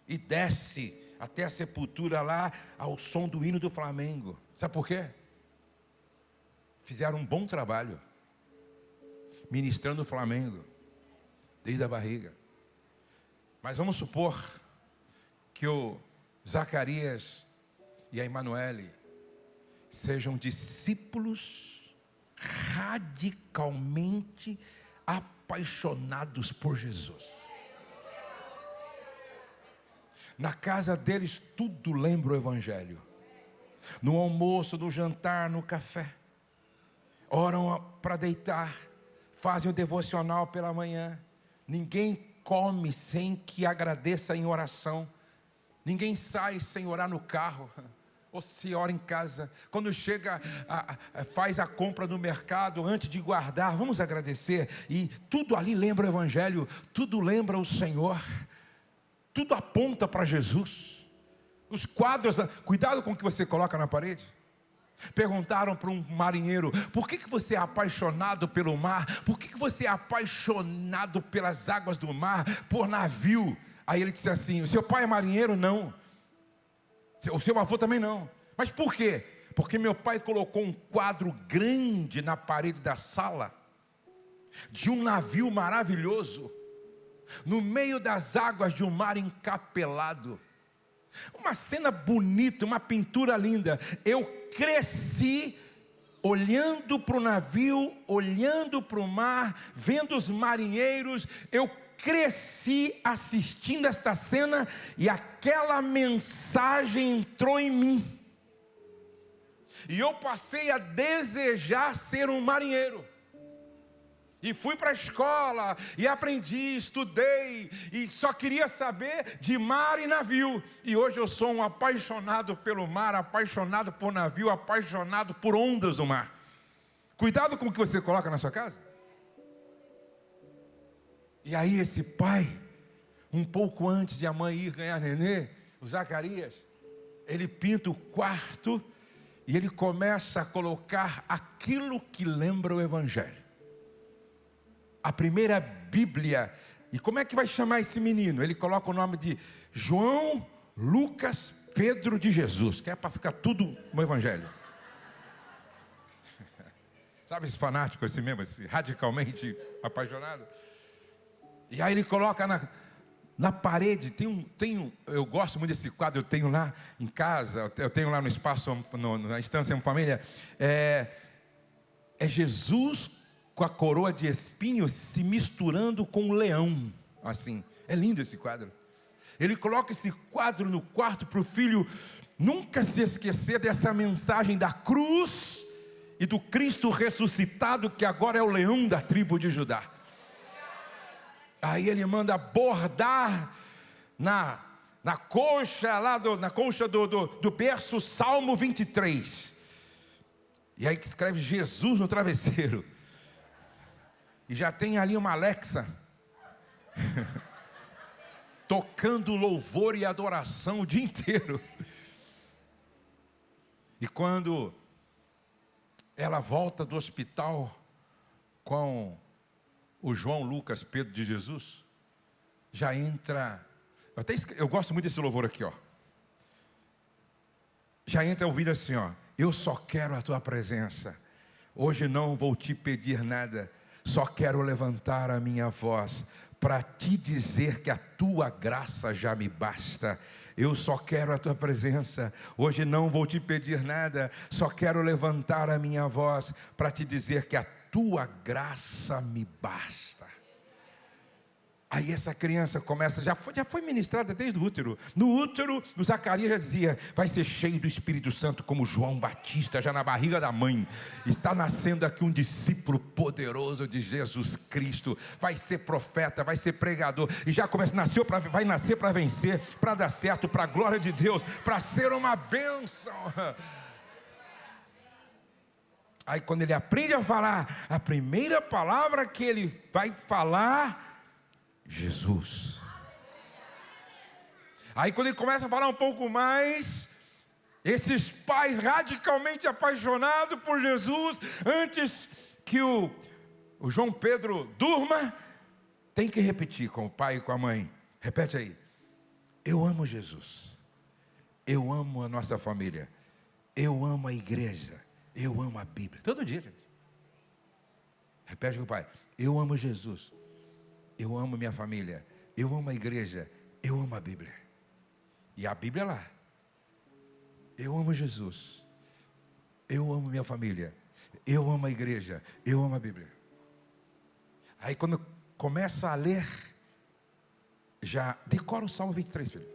e desce até a sepultura lá ao som do hino do Flamengo. Sabe por quê? Fizeram um bom trabalho ministrando o Flamengo desde a barriga. Mas vamos supor que o Zacarias e a Emanuele sejam discípulos radicalmente apaixonados por Jesus. Na casa deles tudo lembra o Evangelho. No almoço, no jantar, no café. Oram para deitar, fazem o devocional pela manhã. Ninguém come sem que agradeça em oração. Ninguém sai sem orar no carro. Ou se ora em casa, quando chega, faz a compra no mercado, antes de guardar, vamos agradecer. E tudo ali lembra o Evangelho, tudo lembra o Senhor, tudo aponta para Jesus. Os quadros, cuidado com o que você coloca na parede. Perguntaram para um marinheiro: por que você é apaixonado pelo mar? Por que você é apaixonado pelas águas do mar, por navio? Aí ele disse assim: o seu pai é marinheiro? Não. O seu avô também não. Mas por quê? Porque meu pai colocou um quadro grande na parede da sala, de um navio maravilhoso, no meio das águas de um mar encapelado. Uma cena bonita, uma pintura linda. Eu cresci olhando para o navio, olhando para o mar, vendo os marinheiros. Eu cresci assistindo esta cena e aquela mensagem entrou em mim. E eu passei a desejar ser um marinheiro. E fui para a escola, e aprendi, estudei, e só queria saber de mar e navio. E hoje eu sou um apaixonado pelo mar, apaixonado por navio, apaixonado por ondas do mar. Cuidado com o que você coloca na sua casa. E aí esse pai, um pouco antes de a mãe ir ganhar nenê, o Zacarias, ele pinta o quarto e ele começa a colocar aquilo que lembra o Evangelho. A primeira Bíblia. E como é que vai chamar esse menino? Ele coloca o nome de João, Lucas, Pedro de Jesus, que é para ficar tudo no Evangelho. Sabe esse fanático assim mesmo, esse radicalmente apaixonado? E aí ele coloca na parede, eu gosto muito desse quadro, eu tenho lá em casa, eu tenho lá no espaço, na Estância Família, é Jesus com a coroa de espinhos se misturando com um leão, assim. É lindo esse quadro. Ele coloca esse quadro no quarto para o filho nunca se esquecer dessa mensagem da cruz e do Cristo ressuscitado, que agora é o leão da tribo de Judá. Aí ele manda bordar na coxa lá na concha do berço, Salmo 23. E aí que escreve Jesus no travesseiro. E já tem ali uma Alexa tocando louvor e adoração o dia inteiro. E quando ela volta do hospital com o João, Lucas, Pedro de Jesus, já entra, eu gosto muito desse louvor aqui, ó. Já entra ouvindo assim, ó: eu só quero a tua presença, hoje não vou te pedir nada, só quero levantar a minha voz para te dizer que a tua graça já me basta. Eu só quero a tua presença, hoje não vou te pedir nada, só quero levantar a minha voz para te dizer que a tua graça me basta. Aí essa criança começa, já foi ministrada desde o útero. No útero, o Zacarias já dizia: vai ser cheio do Espírito Santo como João Batista, já na barriga da mãe. Está nascendo aqui um discípulo poderoso de Jesus Cristo. Vai ser profeta, vai ser pregador. E já começa, vai nascer para vencer, para dar certo, para a glória de Deus, para ser uma bênção. Aí quando ele aprende a falar, a primeira palavra que ele vai falar: Jesus. Aí quando ele começa a falar um pouco mais, esses pais radicalmente apaixonados por Jesus, antes que o João Pedro durma, tem que repetir com o pai e com a mãe. Repete aí: eu amo Jesus, eu amo a nossa família, eu amo a igreja, eu amo a Bíblia. Todo dia, gente. Repete com o pai: eu amo Jesus, eu amo minha família, eu amo a igreja, eu amo a Bíblia. E a Bíblia lá: eu amo Jesus, eu amo minha família, eu amo a igreja, eu amo a Bíblia. Aí quando começa a ler, já decora o Salmo 23, filho.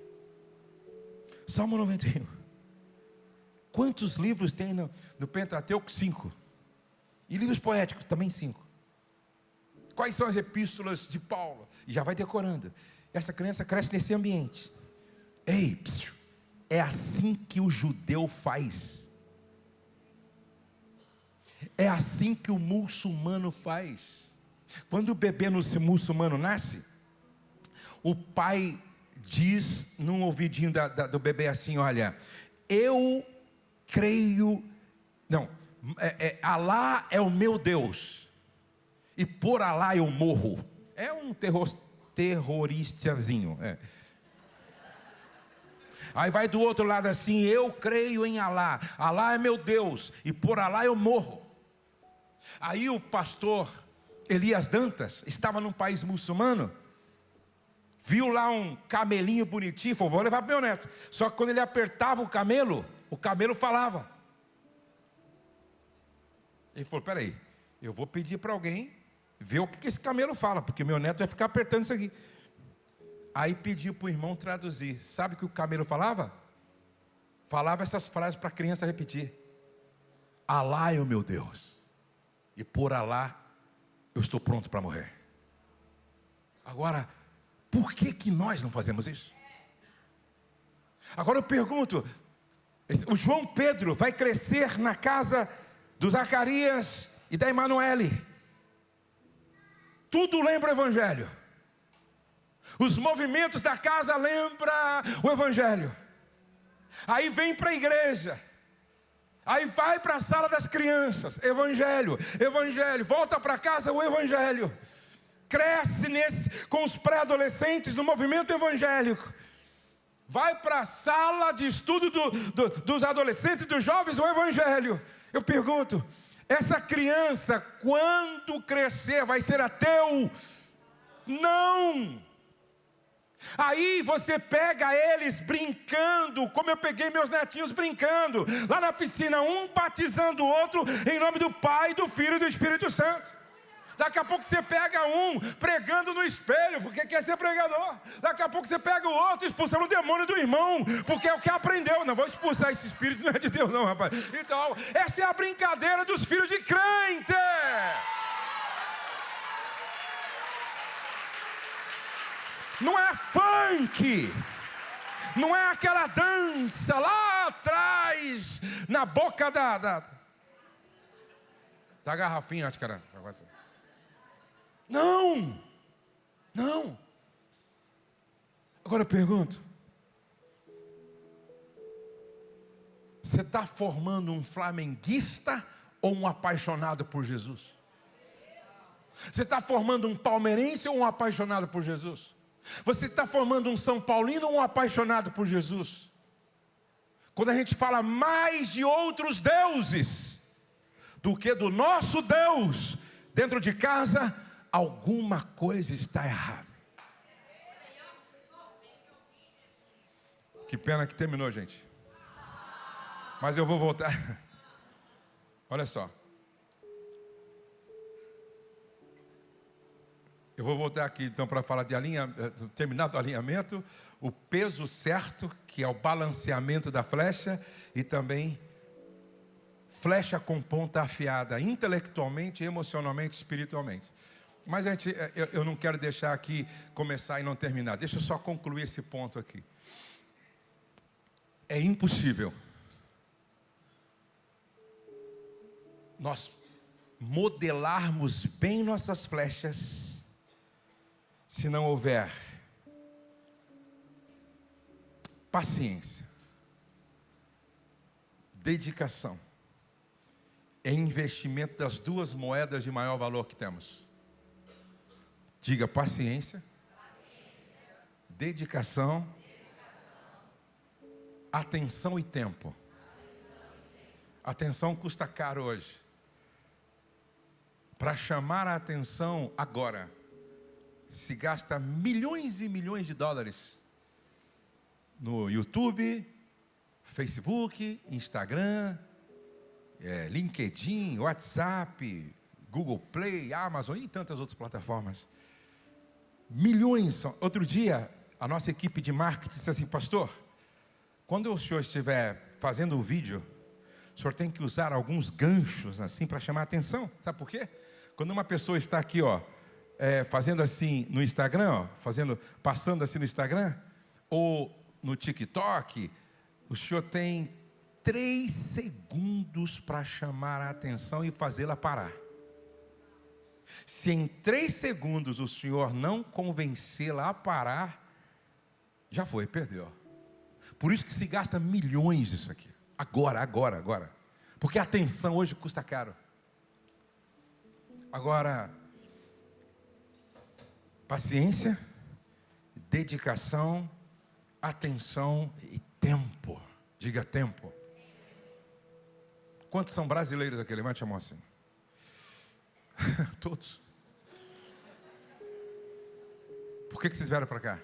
Salmo 91. Quantos livros tem no Pentateuco? 5. E livros poéticos também 5. Quais são as epístolas de Paulo? E já vai decorando. Essa criança cresce nesse ambiente. Ei, é assim que o judeu faz. É assim que o muçulmano faz. Quando o bebê muçulmano nasce, o pai diz num ouvidinho do bebê assim: olha, eu creio, não, Alá é o meu Deus, e por Alá eu morro. É um terroristazinho. Aí vai do outro lado assim: eu creio em Alá, Alá é meu Deus, e por Alá eu morro. Aí o pastor Elias Dantas estava num país muçulmano, viu lá um camelinho bonitinho, falou: vou levar para o meu neto. Só que quando ele apertava o camelo falava. Ele falou: peraí, eu vou pedir para alguém ver o que esse camelo fala, porque meu neto vai ficar apertando isso aqui. Aí pediu para o irmão traduzir. Sabe o que o camelo falava? Falava essas frases para a criança repetir: Alá é o meu Deus, e por Alá eu estou pronto para morrer. Agora, por que nós não fazemos isso? Agora eu pergunto: o João Pedro vai crescer na casa do Zacarias e da Emanuele. Tudo lembra o Evangelho. Os movimentos da casa lembram o Evangelho. Aí vem para a igreja. Aí vai para a sala das crianças. Evangelho, Evangelho. Volta para casa, o Evangelho. Cresce com os pré-adolescentes no movimento evangélico. Vai para a sala de estudo dos adolescentes, dos jovens, o Evangelho. Eu pergunto: essa criança, quando crescer, vai ser ateu? Não. Aí você pega eles brincando, como eu peguei meus netinhos brincando, lá na piscina, um batizando o outro, em nome do Pai, do Filho e do Espírito Santo. Daqui a pouco você pega um pregando no espelho, porque quer ser pregador. Daqui a pouco você pega o outro expulsando o demônio do irmão, porque é o que aprendeu. Não vou expulsar esse espírito, não é de Deus não, rapaz. Então, essa é a brincadeira dos filhos de crente. Não é funk. Não é aquela dança lá atrás, na boca da garrafinha, acho que era. Não. Agora eu pergunto: você está formando um flamenguista ou um apaixonado por Jesus? Você está formando um palmeirense ou um apaixonado por Jesus? Você está formando um São Paulino ou um apaixonado por Jesus? Quando a gente fala mais de outros deuses do que do nosso Deus dentro de casa, alguma coisa está errada. Que pena que terminou, gente. Mas eu vou voltar. Olha só. Eu vou voltar aqui então para falar de terminado o alinhamento, o peso certo, que é o balanceamento da flecha, e também flecha com ponta afiada, intelectualmente, emocionalmente, espiritualmente. Mas eu não quero deixar aqui começar e não terminar. Deixa eu só concluir esse ponto aqui. É impossível nós modelarmos bem nossas flechas se não houver paciência, dedicação e investimento das duas moedas de maior valor que temos. Diga: paciência, dedicação, atenção e tempo. Atenção custa caro hoje. Para chamar a atenção agora, se gasta milhões e milhões de dólares no YouTube, Facebook, Instagram, LinkedIn, WhatsApp, Google Play, Amazon e tantas outras plataformas. Milhões. Outro dia, a nossa equipe de marketing disse assim: pastor, quando o senhor estiver fazendo o vídeo, o senhor tem que usar alguns ganchos assim para chamar a atenção. Sabe por quê? Quando uma pessoa está aqui, fazendo assim no Instagram, passando assim no Instagram, ou no TikTok, o senhor tem 3 segundos para chamar a atenção e fazê-la parar. Se em 3 segundos o senhor não convencê-la a parar, já foi, perdeu. Por isso que se gasta milhões disso aqui. Agora. Porque a atenção hoje custa caro. Agora, paciência, dedicação, atenção e tempo. Diga tempo. Quantos são brasileiros aqui? Levante a mão assim. Todos. Por que vocês vieram para cá?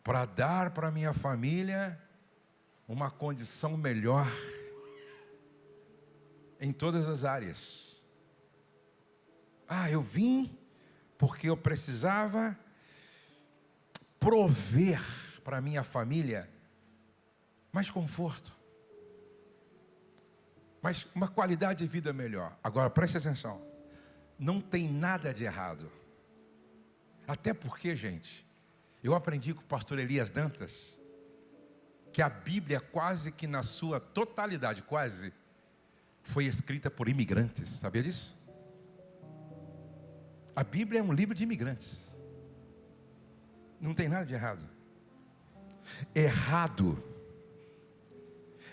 Para dar para minha família uma condição melhor em todas as áreas. Eu vim porque eu precisava prover para minha família mais conforto, mais uma qualidade de vida melhor. Agora preste atenção, não tem nada de errado. Até porque, gente, eu aprendi com o pastor Elias Dantas que a Bíblia quase que na sua totalidade, foi escrita por imigrantes. Sabia disso? A Bíblia é um livro de imigrantes. Não tem nada de errado. Errado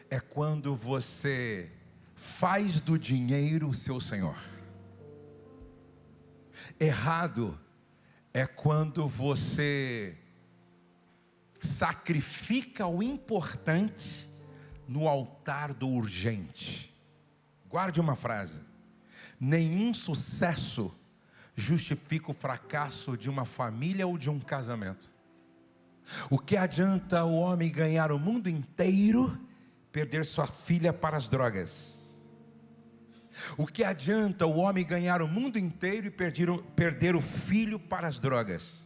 é quando você faz do dinheiro o seu senhor. Errado é quando você sacrifica o importante no altar do urgente. Guarde uma frase: nenhum sucesso justifica o fracasso de uma família ou de um casamento. O que adianta o homem ganhar o mundo inteiro, perder sua filha para as drogas? O que adianta o homem ganhar o mundo inteiro e perder o filho para as drogas?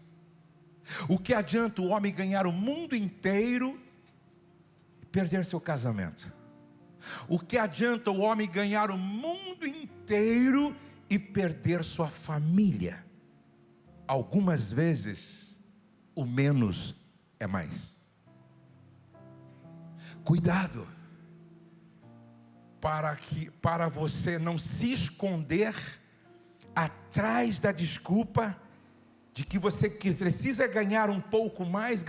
O que adianta o homem ganhar o mundo inteiro e perder seu casamento? O que adianta o homem ganhar o mundo inteiro e perder sua família? Algumas vezes, o menos é mais. Cuidado, para você não se esconder atrás da desculpa de que você precisa ganhar um pouco mais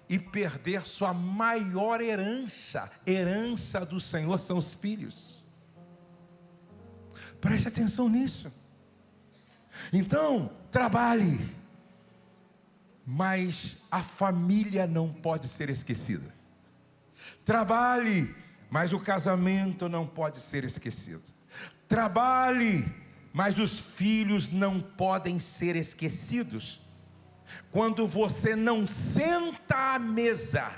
e perder sua maior herança. Herança do Senhor são os filhos. Preste atenção nisso. Então, trabalhe, mas a família não pode ser esquecida. Trabalhe, mas o casamento não pode ser esquecido. Trabalhe, mas os filhos não podem ser esquecidos. Quando você não senta à mesa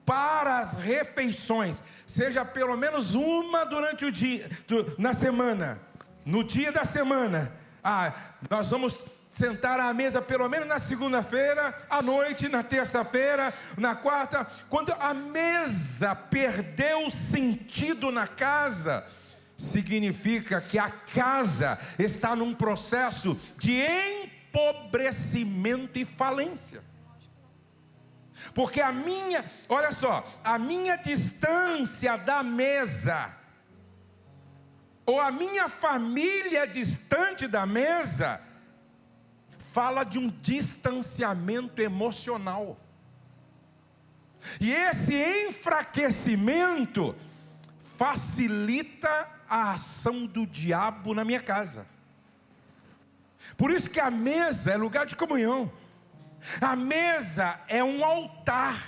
para as refeições, seja pelo menos uma durante o dia, na semana, no dia da semana, nós vamos sentar à mesa pelo menos na segunda-feira, à noite, na terça-feira, na quarta. Quando a mesa perdeu o sentido na casa, significa que a casa está num processo de empobrecimento e falência. Porque olha só, a minha distância da mesa, ou a minha família distante da mesa, fala de um distanciamento emocional. E esse enfraquecimento facilita a ação do diabo na minha casa. Por isso que a mesa é lugar de comunhão. A mesa é um altar.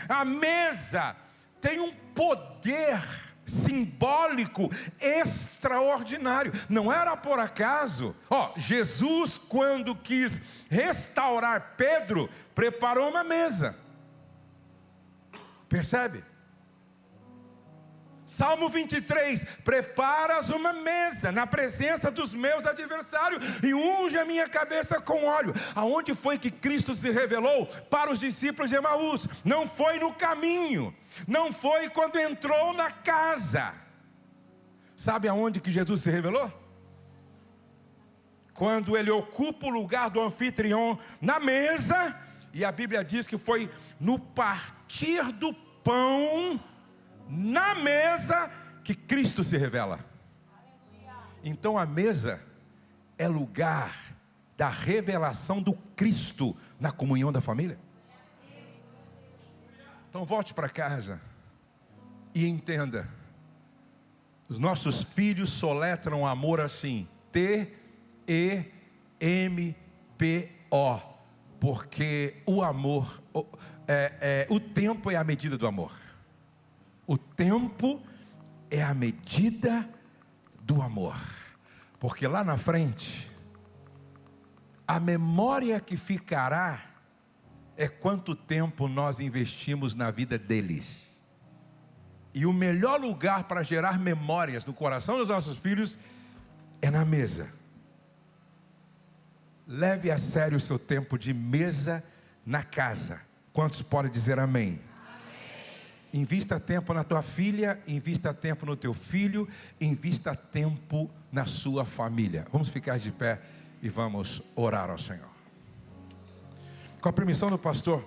A mesa tem um poder simbólico extraordinário. Não era por acaso. Jesus, quando quis restaurar Pedro, preparou uma mesa. Percebe? Salmo 23, preparas uma mesa na presença dos meus adversários e unge a minha cabeça com óleo. Aonde foi que Cristo se revelou para os discípulos de Emaús? Não foi no caminho, não foi quando entrou na casa. Sabe aonde que Jesus se revelou? Quando ele ocupa o lugar do anfitrião na mesa, e a Bíblia diz que foi no partir do pão na mesa que Cristo se revela. Então a mesa é lugar da revelação do Cristo na comunhão da família. Então volte para casa e entenda: os nossos filhos soletram amor assim, T-E-M-P-O, porque o amor, o tempo é a medida do amor. O tempo é a medida do amor. Porque lá na frente, a memória que ficará é quanto tempo nós investimos na vida deles. E o melhor lugar para gerar memórias no coração dos nossos filhos é na mesa. Leve a sério o seu tempo de mesa na casa. Quantos podem dizer amém? Invista tempo na tua filha, invista tempo no teu filho, invista tempo na sua família. Vamos ficar de pé e vamos orar ao Senhor. Com a permissão do pastor,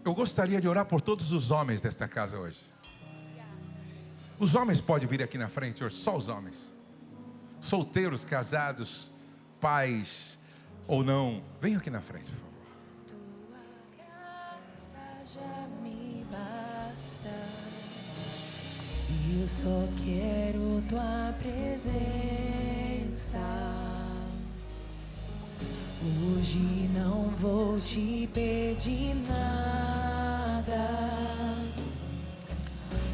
eu gostaria de orar por todos os homens desta casa hoje. Os homens podem vir aqui na frente hoje, só os homens. Solteiros, casados, pais ou não, venham aqui na frente, por favor. Eu só quero tua presença. Hoje não vou te pedir nada.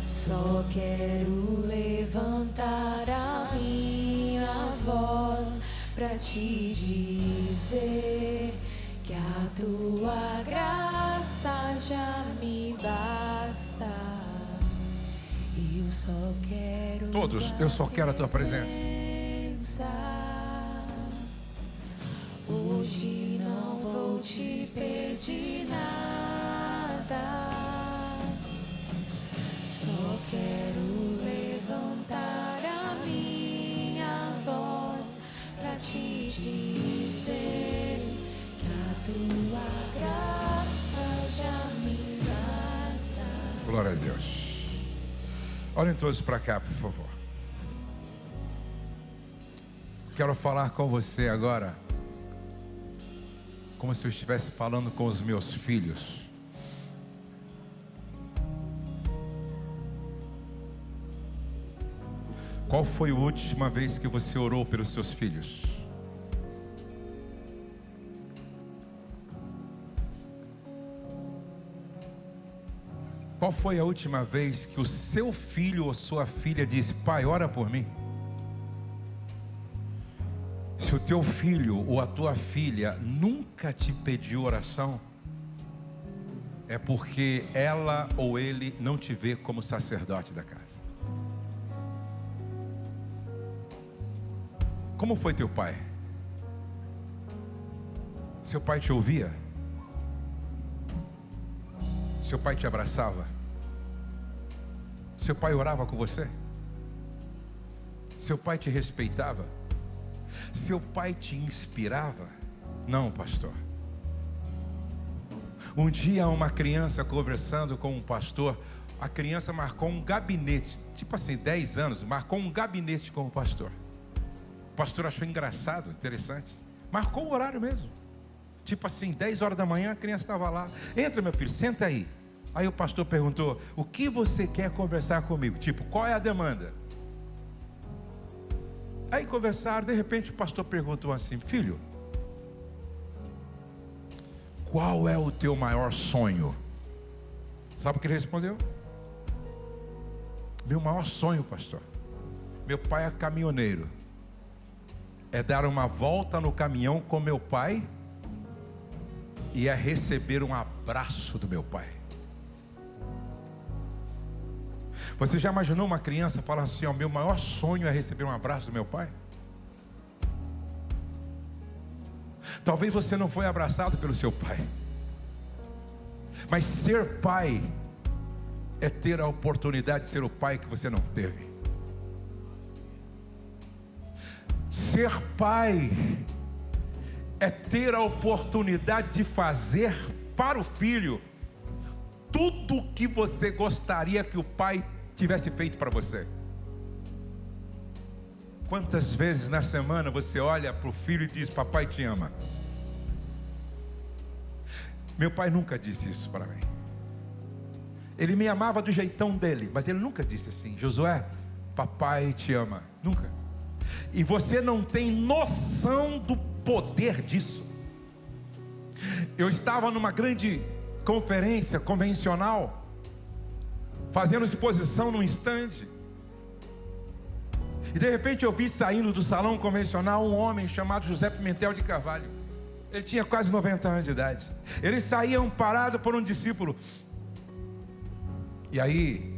Só quero levantar a minha voz pra te dizer que a tua graça já me basta. eu só quero Todos, eu só quero a tua presença. Hoje não vou te pedir nada, só quero levantar a minha voz pra te dizer que a tua graça já me basta. Glória a Deus. Olhem todos para cá, por favor. Quero falar com você agora, como se eu estivesse falando com os meus filhos. Qual foi a última vez que você orou pelos seus filhos? Qual foi a última vez que o seu filho ou sua filha disse: pai, ora por mim? Se o teu filho ou a tua filha nunca te pediu oração, é porque ela ou ele não te vê como sacerdote da casa. Como foi teu pai? Seu pai te ouvia? Seu pai te abraçava? Seu pai orava com você? Seu pai te respeitava? Seu pai te inspirava? Não, pastor. Um dia uma criança conversando com um pastor, a criança marcou um gabinete, tipo assim, 10 anos, marcou um gabinete com o pastor. O pastor achou engraçado, interessante. Marcou o horário mesmo. Tipo assim, 10 horas da manhã, a criança estava lá. Entra, meu filho, senta aí. Aí o pastor perguntou: o que você quer conversar comigo? Tipo, qual é a demanda? Aí conversaram, de repente o pastor perguntou assim: filho, qual é o teu maior sonho? Sabe o que ele respondeu? Meu maior sonho, pastor, meu pai é caminhoneiro, é dar uma volta no caminhão com meu pai e é receber um abraço do meu pai. Você já imaginou uma criança falar assim: ó, meu maior sonho é receber um abraço do meu pai? Talvez você não foi abraçado pelo seu pai, mas ser pai é ter a oportunidade de ser o pai que você não teve. Ser pai é ter a oportunidade de fazer para o filho tudo o que você gostaria que o pai tivesse feito para você. Quantas vezes na semana você olha para o filho e diz: papai te ama? Meu pai nunca disse isso para mim. Ele me amava do jeitão dele, mas ele nunca disse assim: Josué, papai te ama. Nunca. E você não tem noção do poder disso. Eu estava numa grande conferência convencional, fazendo exposição num estande, e de repente eu vi saindo do salão convencional um homem chamado José Pimentel de Carvalho. Ele tinha quase 90 anos de idade. Ele saía parado por um discípulo. E aí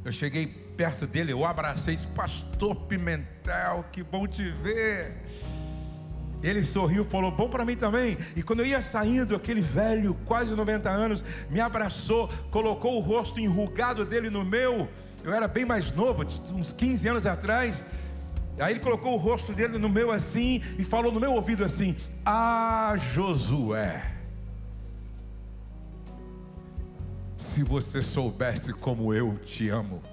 eu cheguei perto dele, eu abracei e disse: pastor Pimentel, que bom te ver. Ele sorriu, falou: bom para mim também. E quando eu ia saindo, aquele velho, quase 90 anos, me abraçou, colocou o rosto enrugado dele no meu. Eu era bem mais novo, uns 15 anos atrás. Aí ele colocou o rosto dele no meu assim, e falou no meu ouvido assim: ah, Josué, se você soubesse como eu te amo.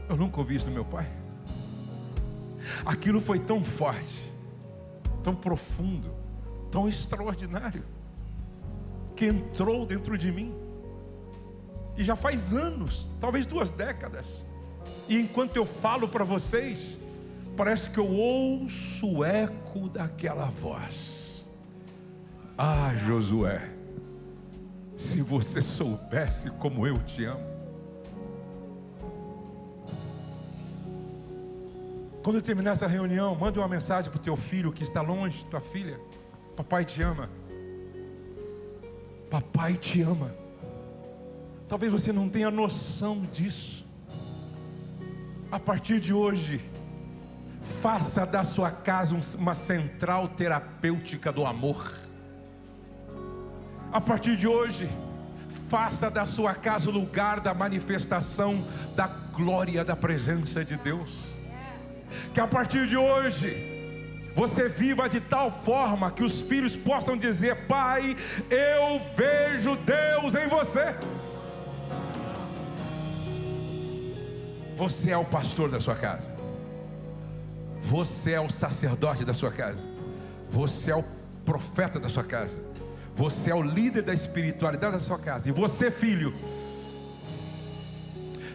Eu nunca ouvi isso do meu pai. Aquilo foi tão forte, tão profundo, tão extraordinário, que entrou dentro de mim. E já faz anos, talvez 2 décadas. E enquanto eu falo para vocês, parece que eu ouço o eco daquela voz: ah, Josué, se você soubesse como eu te amo. Quando eu terminar essa reunião, manda uma mensagem para o teu filho que está longe, tua filha: papai te ama. Papai te ama. Talvez você não tenha noção disso. A partir de hoje, faça da sua casa uma central terapêutica do amor. A partir de hoje, faça da sua casa o lugar da manifestação da glória da presença de Deus. Que a partir de hoje você viva de tal forma que os filhos possam dizer: Pai, eu vejo Deus em você. Você é o pastor da sua casa. Você é o sacerdote da sua casa. Você é o profeta da sua casa. Você é o líder da espiritualidade da sua casa. E você, filho,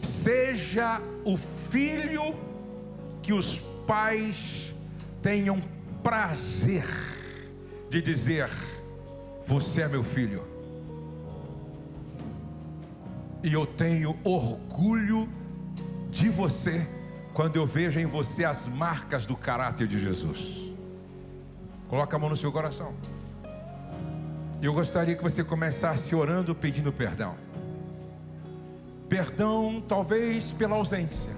seja o filho que os pais tenham prazer de dizer: você é meu filho, e eu tenho orgulho de você quando eu vejo em você as marcas do caráter de Jesus. Coloca a mão no seu coração. Eu gostaria que você começasse orando, pedindo perdão. Perdão talvez pela ausência,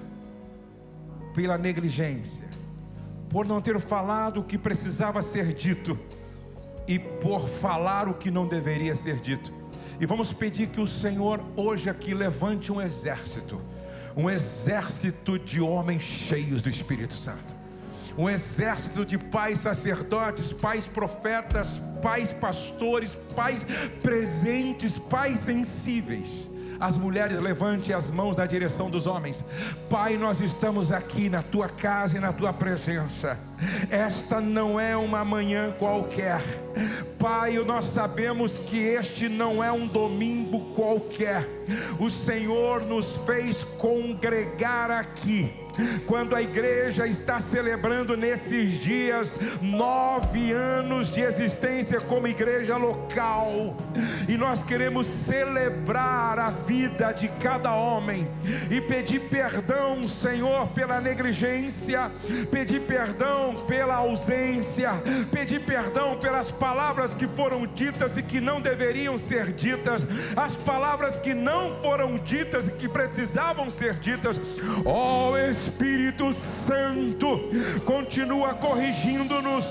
pela negligência, por não ter falado o que precisava ser dito e por falar o que não deveria ser dito. E vamos pedir que o Senhor hoje aqui levante um exército de homens cheios do Espírito Santo, um exército de pais sacerdotes, pais profetas, pais pastores, pais presentes, pais sensíveis. As mulheres, levante as mãos na direção dos homens. Pai, nós estamos aqui na tua casa e na tua presença. Esta não é uma manhã qualquer. Pai, nós sabemos que este não é um domingo qualquer. O Senhor nos fez congregar aqui quando a igreja está celebrando nesses dias 9 anos de existência como igreja local, e nós queremos celebrar a vida de cada homem e pedir perdão, Senhor, pela negligência, pedir perdão pela ausência, pedir perdão pelas palavras que foram ditas e que não deveriam ser ditas, as palavras que não foram ditas e que precisavam ser ditas. Ó Espírito Santo, continua corrigindo-nos,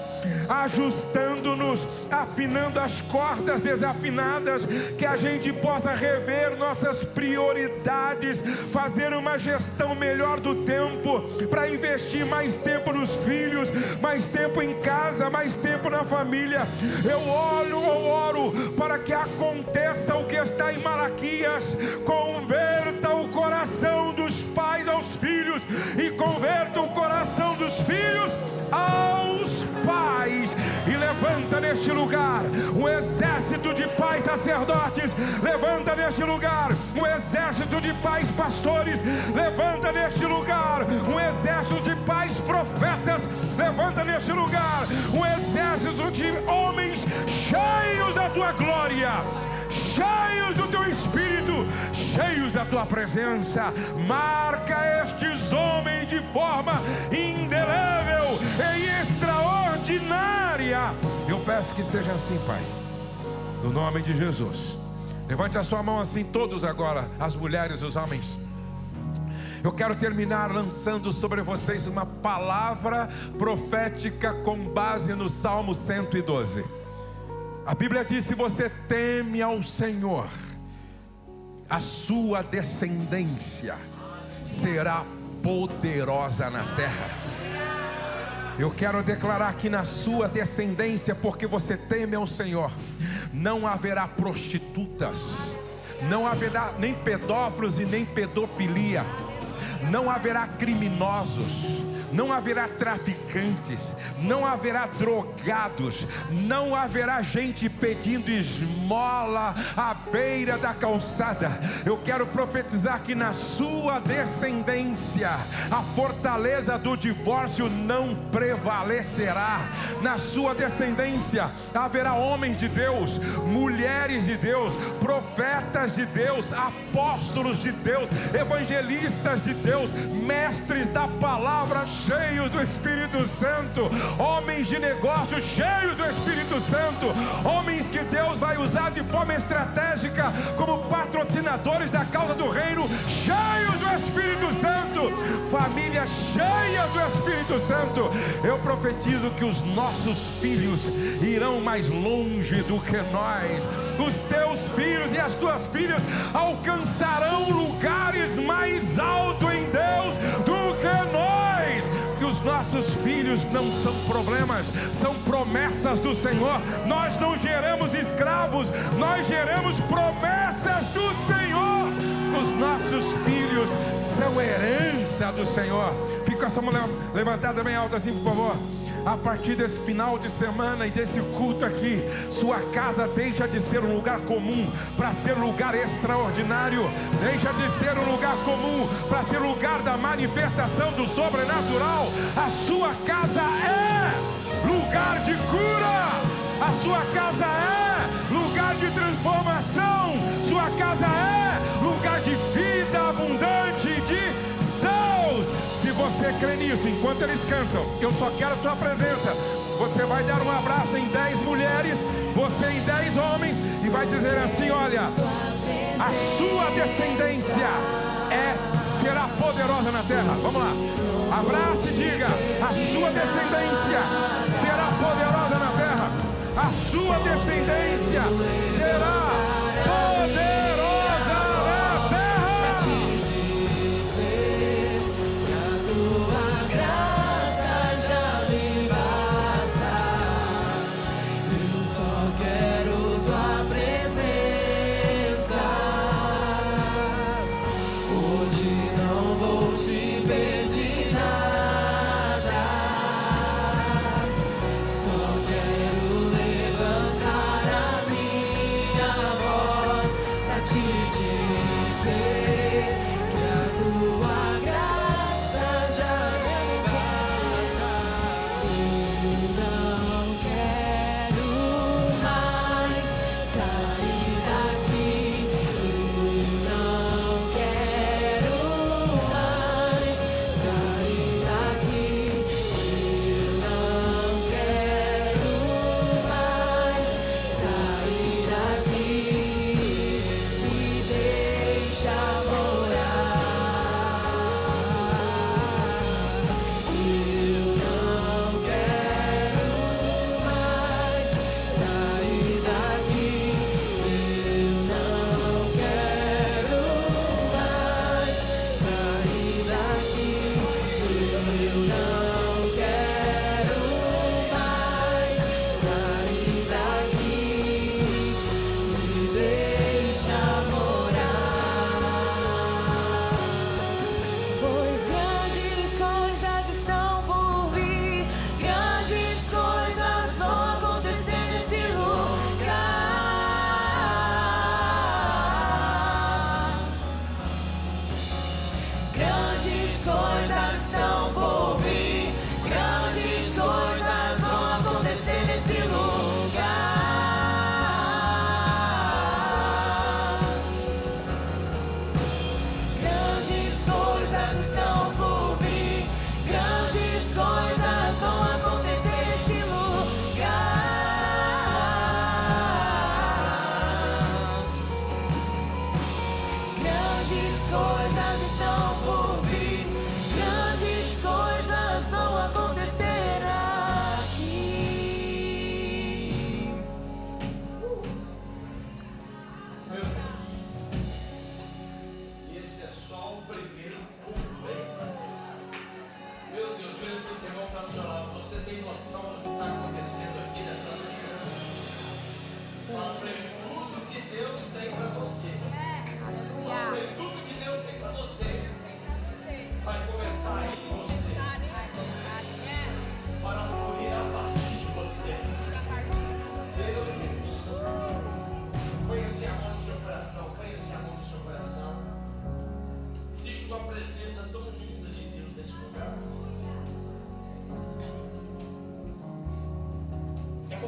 ajustando-nos, afinando as cordas desafinadas, que a gente possa rever nossas prioridades, fazer uma gestão melhor do tempo, para investir mais tempo nos filhos, mais tempo em casa, mais tempo na família. Eu oro para que aconteça o que está em Malaquias: converta o coração dos pais aos filhos e converta o coração dos filhos aos pais. E levanta neste lugar um exército de pais sacerdotes, levanta neste lugar um exército de pais pastores, levanta neste lugar um exército de pais profetas, levanta neste lugar um exército de homens cheios da tua glória, cheios do teu Espírito, cheios da tua presença. Marca estes homens de forma indelével e extraordinária. Eu peço que seja assim, Pai, no nome de Jesus. Levante a sua mão assim, todos agora, as mulheres, os homens. Eu quero terminar lançando sobre vocês uma palavra profética com base no Salmo 112. A Bíblia diz: se você teme ao Senhor, a sua descendência será poderosa na terra. Eu quero declarar que na sua descendência, porque você teme ao Senhor, não haverá prostitutas, não haverá nem pedófilos e nem pedofilia, não haverá criminosos, não haverá traficantes, não haverá drogados, não haverá gente pedindo esmola à beira da calçada. Eu quero profetizar que na sua descendência a fortaleza do divórcio não prevalecerá. Na sua descendência haverá homens de Deus, mulheres de Deus, profetas de Deus, apóstolos de Deus, evangelistas de Deus, mestres da palavra, cheios do Espírito Santo, homens de negócios cheios do Espírito Santo, homens que Deus vai usar de forma estratégica como patrocinadores da causa do reino, cheios do Espírito Santo, família cheia do Espírito Santo. Eu profetizo que os nossos filhos irão mais longe do que nós, os teus filhos e as tuas filhas alcançarão lugares mais altos em Deus do que nós. Que os nossos filhos não são problemas, são promessas do Senhor. Nós não geramos escravos, nós geramos promessas do Senhor. Os nossos filhos são herança do Senhor. Fica com a sua mão levantada bem alta assim, por favor. A partir desse final de semana e desse culto aqui, sua casa deixa de ser um lugar comum para ser um lugar extraordinário. Deixa de ser um lugar comum para ser lugar da manifestação do sobrenatural. A sua casa é lugar de cura. A sua casa é lugar de transformação. Sua casa é lugar de vida abundante de Deus. Se você crê nisso, enquanto eles cantam, eu só quero a sua presença. Você vai dar um abraço em 10 mulheres, você em 10 homens, e vai dizer assim: olha, a sua descendência será poderosa na terra. Vamos lá, abrace e diga: a sua descendência será poderosa na terra. A sua descendência será poderosa na terra.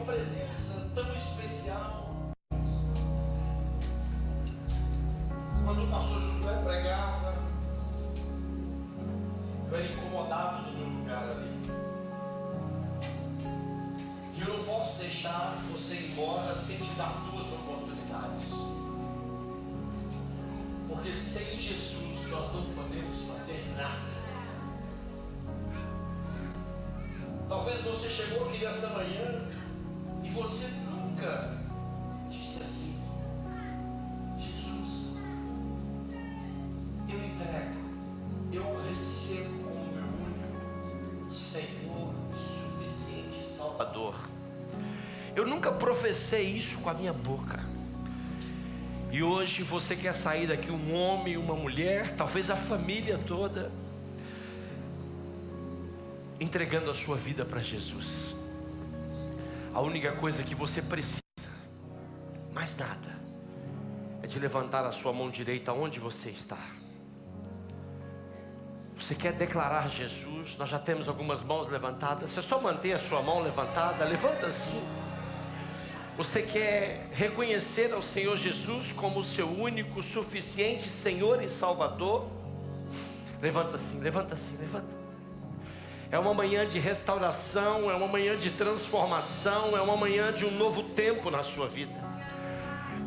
Presença tão especial. Quando o pastor Josué pregava, eu era incomodado no meu lugar ali. E eu não posso deixar você ir embora sem te dar duas oportunidades. Porque sem Jesus nós não podemos fazer nada. Talvez você chegou aqui nesta manhã e você nunca disse assim: Jesus, eu entrego, eu recebo como meu único Senhor e suficiente Salvador. Eu nunca professei isso com a minha boca. E hoje você quer sair daqui, um homem e uma mulher, talvez a família toda, entregando a sua vida para Jesus. A única coisa que você precisa, mais nada, é de levantar a sua mão direita onde você está. Você quer declarar Jesus? Nós já temos algumas mãos levantadas. Você só mantém a sua mão levantada, levanta assim. Você quer reconhecer ao Senhor Jesus como o seu único, suficiente Senhor e Salvador? Levanta assim, levanta assim, levanta. É uma manhã de restauração, é uma manhã de transformação, é uma manhã de um novo tempo na sua vida.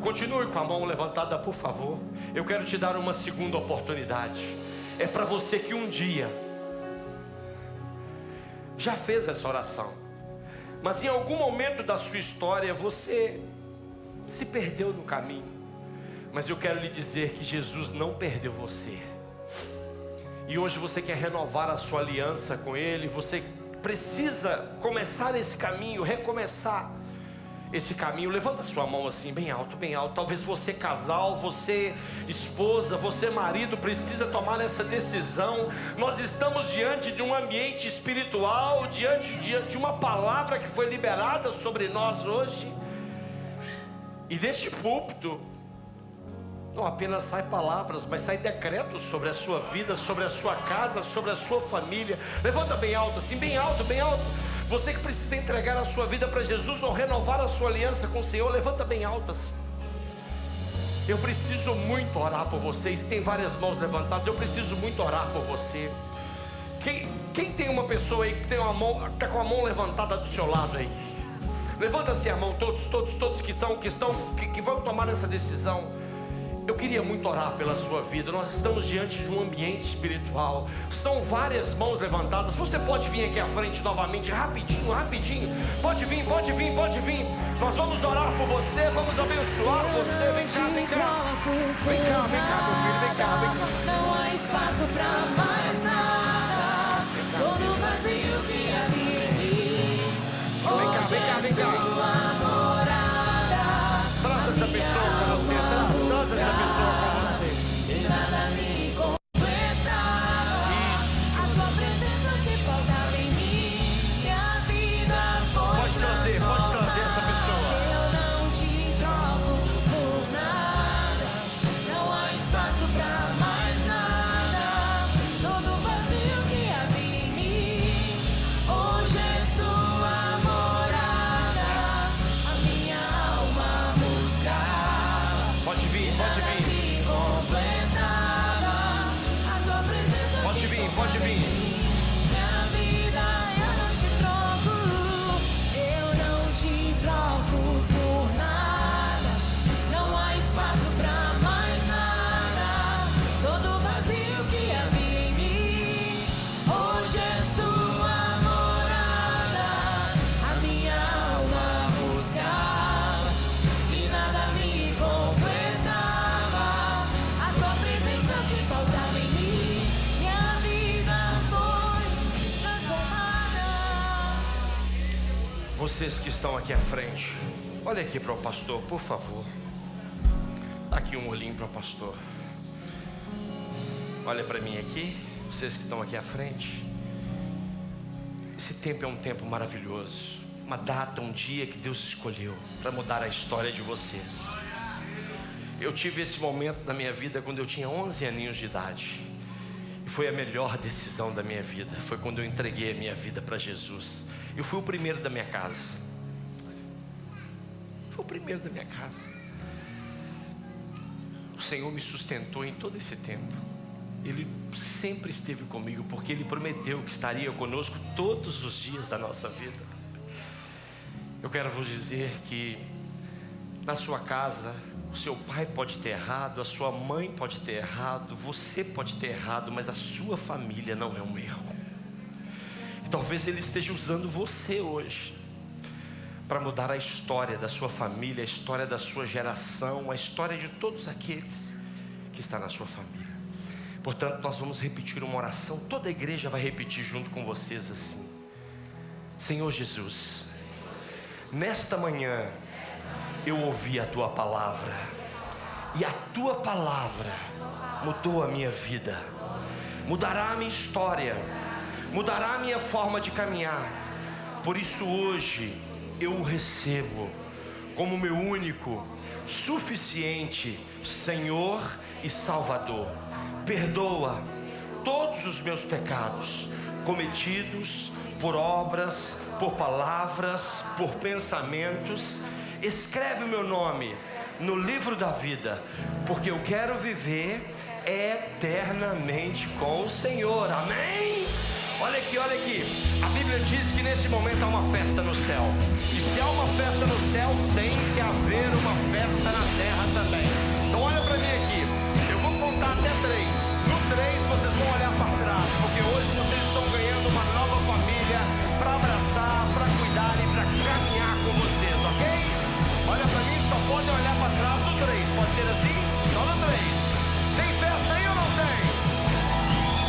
Continue com a mão levantada, por favor. Eu quero te dar uma segunda oportunidade. É para você que um dia já fez essa oração, mas em algum momento da sua história você se perdeu no caminho. Mas eu quero lhe dizer que Jesus não perdeu você. E hoje você quer renovar a sua aliança com Ele. Você precisa começar esse caminho, recomeçar esse caminho. Levanta sua mão assim, bem alto, bem alto. Talvez você casal, você esposa, você marido, precisa tomar essa decisão. Nós estamos diante de um ambiente espiritual, diante de uma palavra que foi liberada sobre nós hoje. E deste púlpito não apenas sai palavras, mas sai decretos sobre a sua vida, sobre a sua casa, sobre a sua família. Levanta bem alto assim, bem alto, bem alto. Você que precisa entregar a sua vida para Jesus ou renovar a sua aliança com o Senhor, levanta bem alto assim. Eu preciso muito orar por vocês. Tem várias mãos levantadas. Eu preciso muito orar por você. Quem tem uma pessoa aí que tem uma mão, está com a mão levantada do seu lado aí? Levanta-se a mão, todos que vão tomar essa decisão. Eu queria muito orar pela sua vida. Nós estamos diante de um ambiente espiritual. São várias mãos levantadas. Você pode vir aqui à frente novamente, rapidinho, rapidinho. Pode vir, pode vir, pode vir. Nós vamos orar por você, vamos abençoar você. Vem cá, vem cá. Vem cá, vem cá, meu filho, vem cá, vem cá. Não há espaço pra mais nada. Todo vazio que havia em mim. Vem cá, vem cá, vem cá. Traz essa pessoa com você, traz essa pessoa com você. E nada me completava. A tua presença que faltava em mim. Minha vida foi Pode trazer essa pessoa. Eu não te troco por nada. Não há espaço pra mais nada. Todo vazio que havia em mim. Hoje é sua morada. A minha alma buscava. Pode vir, pode vir. Me completava. A tua presença Pode vir, pode vir. minha vida eu não te troco. Eu não te troco por nada. Não há espaço pra mais nada. Todo vazio que havia em mim. Hoje é sua morada. A minha alma buscava e nada me completava. A tua presença que faltava em mim. Minha vida foi transformada. Vocês que estão aqui à frente, olha aqui para o pastor, por favor. Dá aqui um olhinho para o pastor. Olha para mim aqui, vocês que estão aqui à frente. Esse tempo é um tempo maravilhoso. Uma data, um dia que Deus escolheu para mudar a história de vocês. Eu tive esse momento na minha vida quando eu tinha 11 aninhos de idade. E foi a melhor decisão da minha vida. Foi quando eu entreguei a minha vida para Jesus. Eu fui o primeiro da minha casa. Fui o primeiro da minha casa. O Senhor me sustentou em todo esse tempo. Ele sempre esteve comigo, porque Ele prometeu que estaria conosco todos os dias da nossa vida. Eu quero vos dizer que na sua casa, o seu pai pode ter errado, a sua mãe pode ter errado, você pode ter errado, mas a sua família não é um erro. E talvez Ele esteja usando você hoje para mudar a história da sua família, a história da sua geração, a história de todos aqueles que estão na sua família. Portanto, nós vamos repetir uma oração, toda a igreja vai repetir junto com vocês assim: Senhor Jesus, nesta manhã eu ouvi a Tua palavra, e a Tua palavra mudou a minha vida, mudará a minha história, mudará a minha forma de caminhar. Por isso hoje eu o recebo como meu único, suficiente Senhor e Salvador. Perdoa todos os meus pecados cometidos por obras, por palavras, por pensamentos. Escreve o meu nome no livro da vida, porque eu quero viver eternamente com o Senhor. Amém? Olha aqui, olha aqui. A Bíblia diz que nesse momento há uma festa no céu. E se há uma festa no céu, tem que haver uma festa na terra também. Então olha para mim aqui. Eu vou contar até 3. No 3 vocês vão olhar para trás, porque hoje vocês estão ganhando uma nova família para abraçar, para cuidar e para caminhar com vocês, ok? Olha para mim, só podem olhar para trás no 3. Pode ser assim? Só no 3. Tem festa aí ou não tem?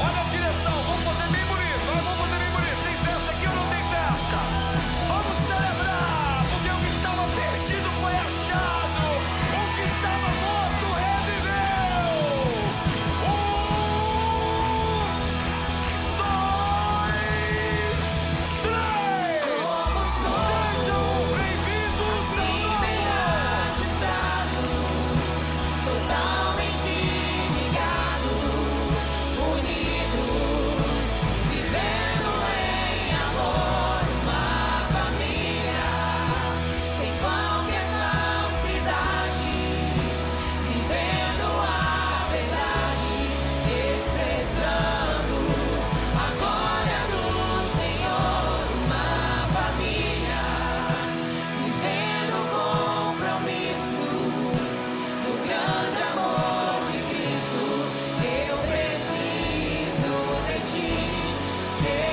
Olha a direção, vamos fazer bem bonito. Vamos fazer bem bonito. Tem festa aqui ou não tem festa? Vamos celebrar, porque o que estava perdido foi achado. O que estava morto reviveu. 1, 2, 3. Sejam bem-vindos Totalmente ligados, unidos, vivendo em amor, uma família, sem qualquer falsidade, vivendo a verdade, expressando a glória do Senhor, uma família, vivendo o compromisso do grande amor de Cristo. Eu preciso de ti, querido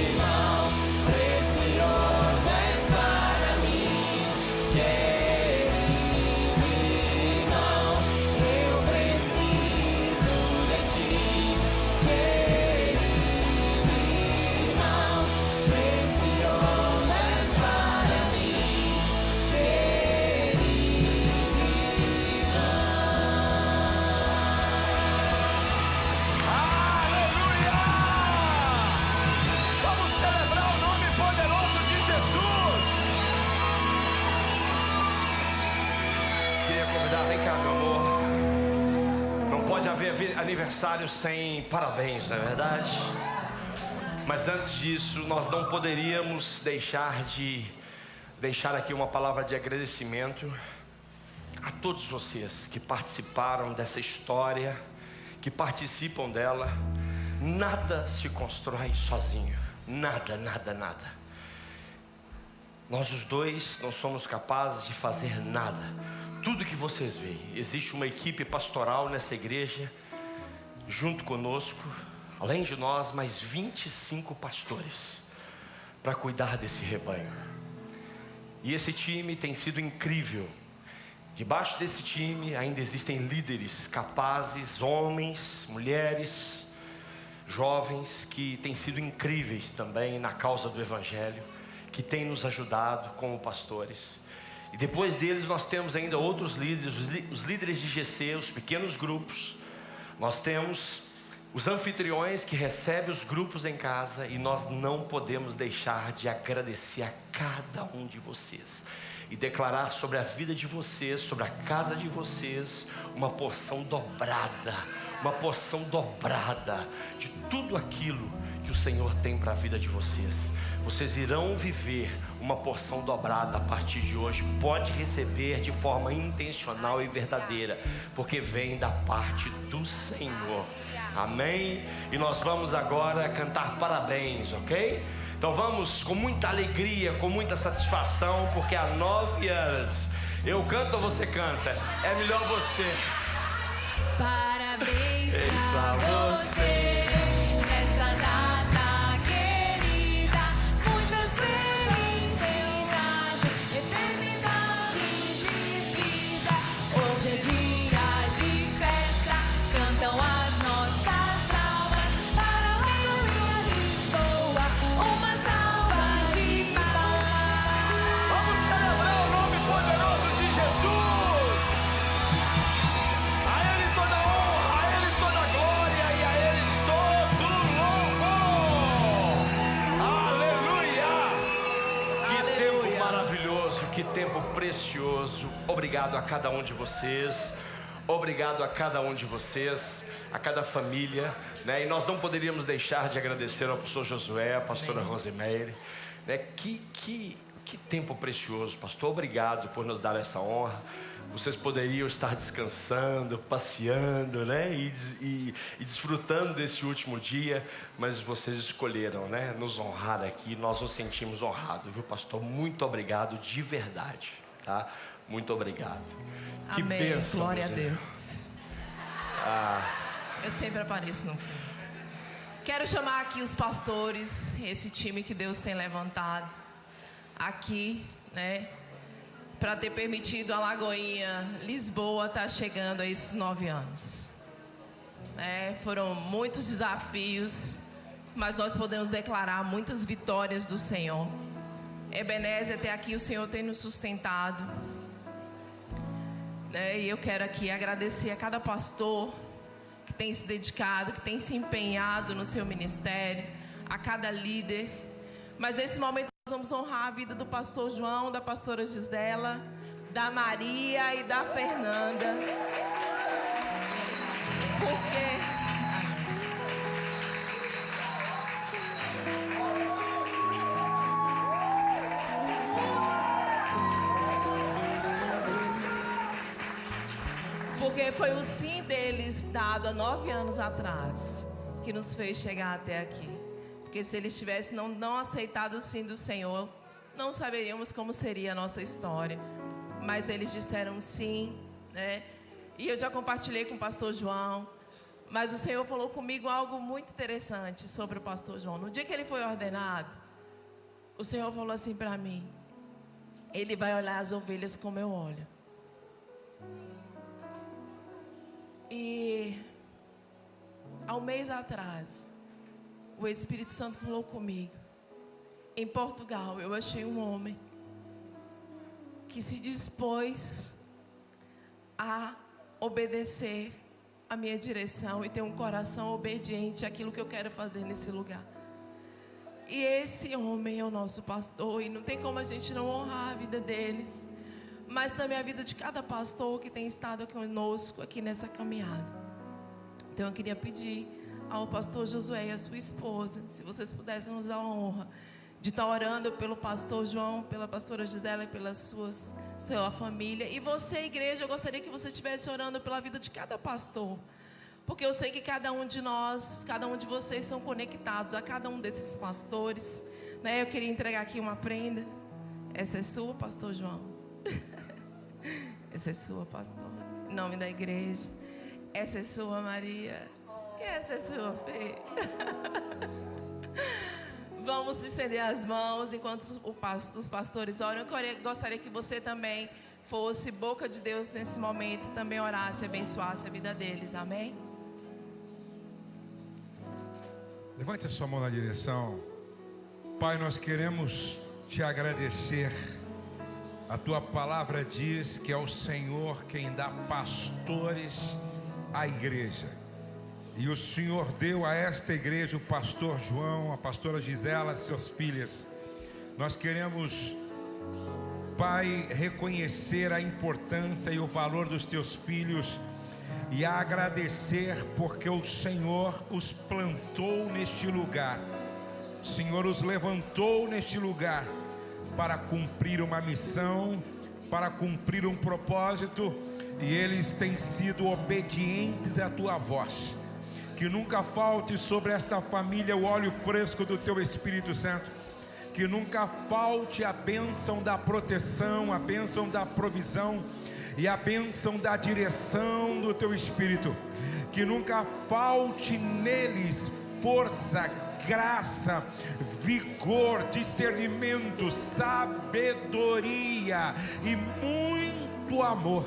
irmão, precioso és para mim, querido irmão. Eu preciso de ti, querido irmão, precioso és para mim, querido irmão. Aleluia! Vamos celebrar o nome poderoso de Jesus. Queria convidar, vem cá, meu amor. Não pode haver aniversário sem parabéns, não é verdade? Mas antes disso, nós não poderíamos deixar aqui uma palavra de agradecimento a todos vocês que participaram dessa história, que participam dela. Nada se constrói sozinho. Nada, nada, nada. Nós os dois não somos capazes de fazer nada. Tudo que vocês veem, existe uma equipe pastoral nessa igreja, junto conosco, além de nós, mais 25 pastores, para cuidar desse rebanho. E esse time tem sido incrível. Debaixo desse time ainda existem líderes capazes, homens, mulheres, jovens, que têm sido incríveis também na causa do Evangelho, que têm nos ajudado como pastores. E depois deles nós temos ainda outros líderes, os líderes de GC, os pequenos grupos. Nós temos os anfitriões que recebem os grupos em casa, e nós não podemos deixar de agradecer a cada um de vocês e declarar sobre a vida de vocês, sobre a casa de vocês, uma porção dobrada, uma porção dobrada de tudo aquilo que o Senhor tem para a vida de vocês. Vocês irão viver uma porção dobrada a partir de hoje. Pode receber de forma intencional e verdadeira, porque vem da parte do Senhor. Amém? E nós vamos agora cantar parabéns, ok? Então vamos com muita alegria, com muita satisfação, porque há 9 anos. Eu canto ou você canta? É melhor você. Parabéns pra você nessa data querida. Muitas felicidades, eternidade de vida. Hoje é dia de festa, cantam as nossas almas. Para Aleluia Lisboa, uma salva de palmas. Vamos celebrar o nome poderoso de Jesus. A Ele toda honra, a Ele toda glória e a Ele todo louvor. Aleluia! Que tempo maravilhoso, que tempo precioso. Obrigado a cada um de vocês. Obrigado a cada um de vocês, a cada família, né? E nós não poderíamos deixar de agradecer ao pastor Josué, à pastora Rosemary, né? Que tempo precioso, pastor. Obrigado por nos dar essa honra. Vocês poderiam estar descansando, passeando, né? E desfrutando desse último dia, mas vocês escolheram, né? Nos honrar aqui. Nós nos sentimos honrados, viu, pastor? Muito obrigado de verdade, tá? Muito obrigado. Que Amém. bênção, Glória a meus Deus. Eu sempre apareço no fim. Quero chamar aqui os pastores, esse time que Deus tem levantado aqui, né? Para ter permitido a Lagoinha Lisboa estar chegando a esses 9 anos. Foram muitos desafios, mas nós podemos declarar muitas vitórias do Senhor. Ebenezer, até aqui o Senhor tem nos sustentado. E eu quero aqui agradecer a cada pastor que tem se dedicado, que tem se empenhado no seu ministério, a cada líder. Mas nesse momento nós vamos honrar a vida do pastor João, da pastora Gisela, da Maria e da Fernanda. Porque foi o sim deles dado há 9 anos atrás que nos fez chegar até aqui. Porque se eles tivessem não aceitado o sim do Senhor, não saberíamos como seria a nossa história. Mas eles disseram sim, né? E eu já compartilhei com o pastor João. Mas o Senhor falou comigo algo muito interessante sobre o pastor João. No dia que ele foi ordenado, o Senhor falou assim para mim: ele vai olhar as ovelhas como eu olho. E há um mês atrás, o Espírito Santo falou comigo. Em Portugal, eu achei um homem que se dispôs a obedecer a minha direção e ter um coração obediente àquilo que eu quero fazer nesse lugar. E esse homem é o nosso pastor, e não tem como a gente não honrar a vida deles, mas também a vida de cada pastor que tem estado conosco aqui nessa caminhada. Então eu queria pedir ao pastor Josué e a sua esposa, se vocês pudessem nos dar a honra de estar orando pelo pastor João, pela pastora Gisela e pela sua família. E você, igreja, eu gostaria que você estivesse orando pela vida de cada pastor, porque eu sei que cada um de nós, cada um de vocês são conectados a cada um desses pastores, né? Eu queria entregar aqui uma prenda. Essa é sua, pastor João. Essa é sua, pastor, em nome da igreja. Essa é sua, Maria. E essa é sua, Fê. Vamos estender as mãos enquanto os pastores oram. Eu gostaria que você também fosse boca de Deus nesse momento e também orasse, abençoasse a vida deles. Amém? Levante a sua mão na direção. Pai, nós queremos te agradecer. A tua palavra diz que é o Senhor quem dá pastores à igreja. E o Senhor deu a esta igreja o pastor João, a pastora Gisela, as suas filhas. Nós queremos, Pai, reconhecer a importância e o valor dos teus filhos e a agradecer porque o Senhor os plantou neste lugar. O Senhor os levantou neste lugar para cumprir uma missão, para cumprir um propósito, e eles têm sido obedientes à tua voz. Que nunca falte sobre esta família o óleo fresco do teu Espírito Santo. Que nunca falte a bênção da proteção, a bênção da provisão e a bênção da direção do teu Espírito. Que nunca falte neles força, graça, vigor, discernimento, sabedoria e muito amor.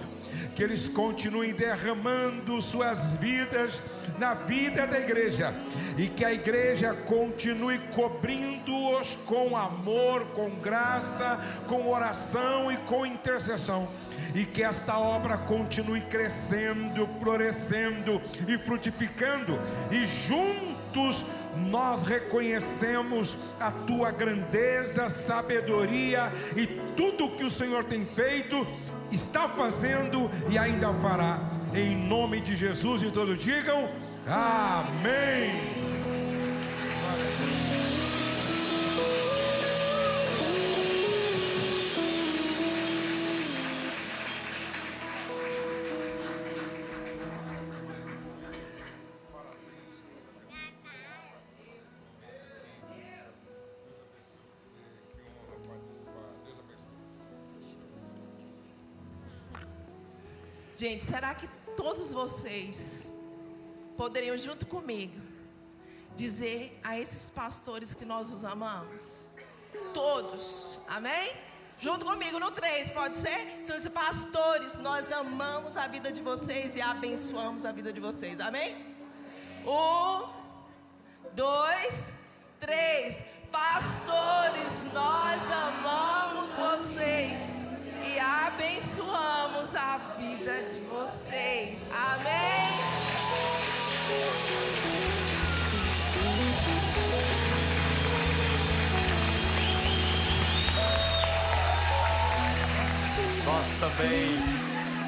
Que eles continuem derramando suas vidas na vida da igreja, e que a igreja continue cobrindo-os com amor, com graça, com oração e com intercessão, e que esta obra continue crescendo, florescendo e frutificando, e juntos nós reconhecemos a tua grandeza, sabedoria e tudo que o Senhor tem feito, está fazendo e ainda fará, em nome de Jesus. E todos digam amém. Gente, será que todos vocês poderiam, junto comigo, dizer a esses pastores que nós os amamos? Todos, amém? Junto comigo no 3, pode ser? Senhores pastores, nós amamos a vida de vocês e abençoamos a vida de vocês, amém? 1, 2, 3. Pastores, nós amamos vocês e abençoamos a vida de vocês, amém? Nós também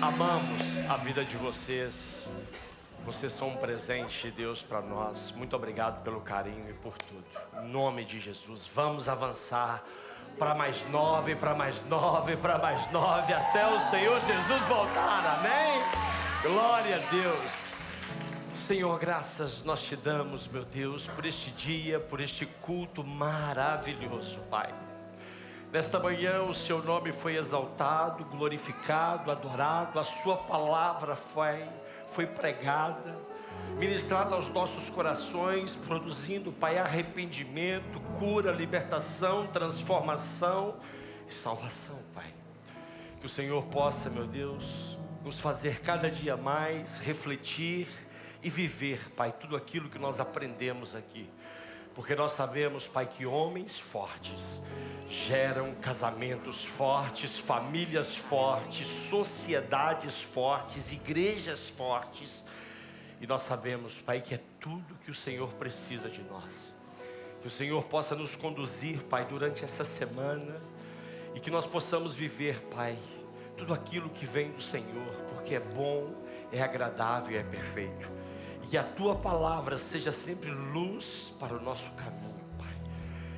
amamos a vida de vocês. Vocês são um presente de Deus para nós. Muito obrigado pelo carinho e por tudo. Em nome de Jesus, vamos avançar para mais 9, para mais 9, para mais 9, até o Senhor Jesus voltar, amém? Glória a Deus. Senhor, graças nós te damos, meu Deus, por este dia, por este culto maravilhoso, Pai. Nesta manhã o seu nome foi exaltado, glorificado, adorado, a sua palavra foi pregada, ministrada aos nossos corações, produzindo, Pai, arrependimento, cura, libertação, transformação e salvação, Pai. Que o Senhor possa, meu Deus, nos fazer cada dia mais refletir e viver, Pai, tudo aquilo que nós aprendemos aqui. Porque nós sabemos, Pai, que homens fortes geram casamentos fortes, famílias fortes, sociedades fortes, igrejas fortes. E nós sabemos, Pai, que é tudo que o Senhor precisa de nós. Que o Senhor possa nos conduzir, Pai, durante essa semana, e que nós possamos viver, Pai, tudo aquilo que vem do Senhor, porque é bom, é agradável e é perfeito. E que a Tua palavra seja sempre luz para o nosso caminho, Pai.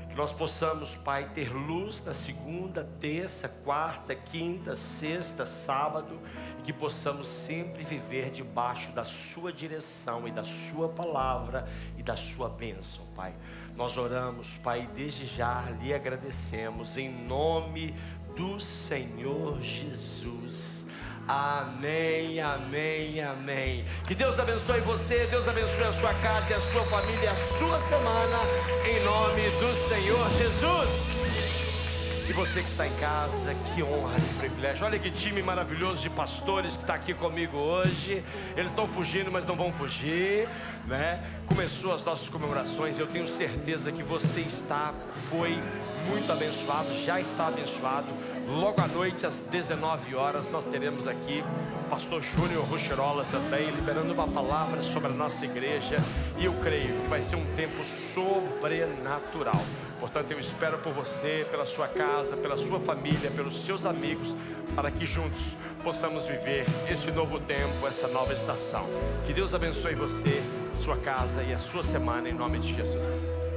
Que nós possamos, Pai, ter luz na segunda, terça, quarta, quinta, sexta, sábado, e que possamos sempre viver debaixo da Sua direção e da Sua palavra e da Sua bênção, Pai. Nós oramos, Pai, desde já lhe agradecemos em nome do Senhor Jesus. Amém, amém, amém. Que Deus abençoe você, Deus abençoe a sua casa e a sua família, a sua semana, em nome do Senhor Jesus. E você que está em casa, que honra, que privilégio. Olha que time maravilhoso de pastores que está aqui comigo hoje. Eles estão fugindo, mas não vão fugir, né? Começou as nossas comemorações. Eu tenho certeza que você foi muito abençoado, já está abençoado. Logo à noite, às 19 horas, nós teremos aqui o pastor Júnior Rucherola também, liberando uma palavra sobre a nossa igreja. E eu creio que vai ser um tempo sobrenatural. Portanto, eu espero por você, pela sua casa, pela sua família, pelos seus amigos, para que juntos possamos viver esse novo tempo, essa nova estação. Que Deus abençoe você, sua casa e a sua semana, em nome de Jesus.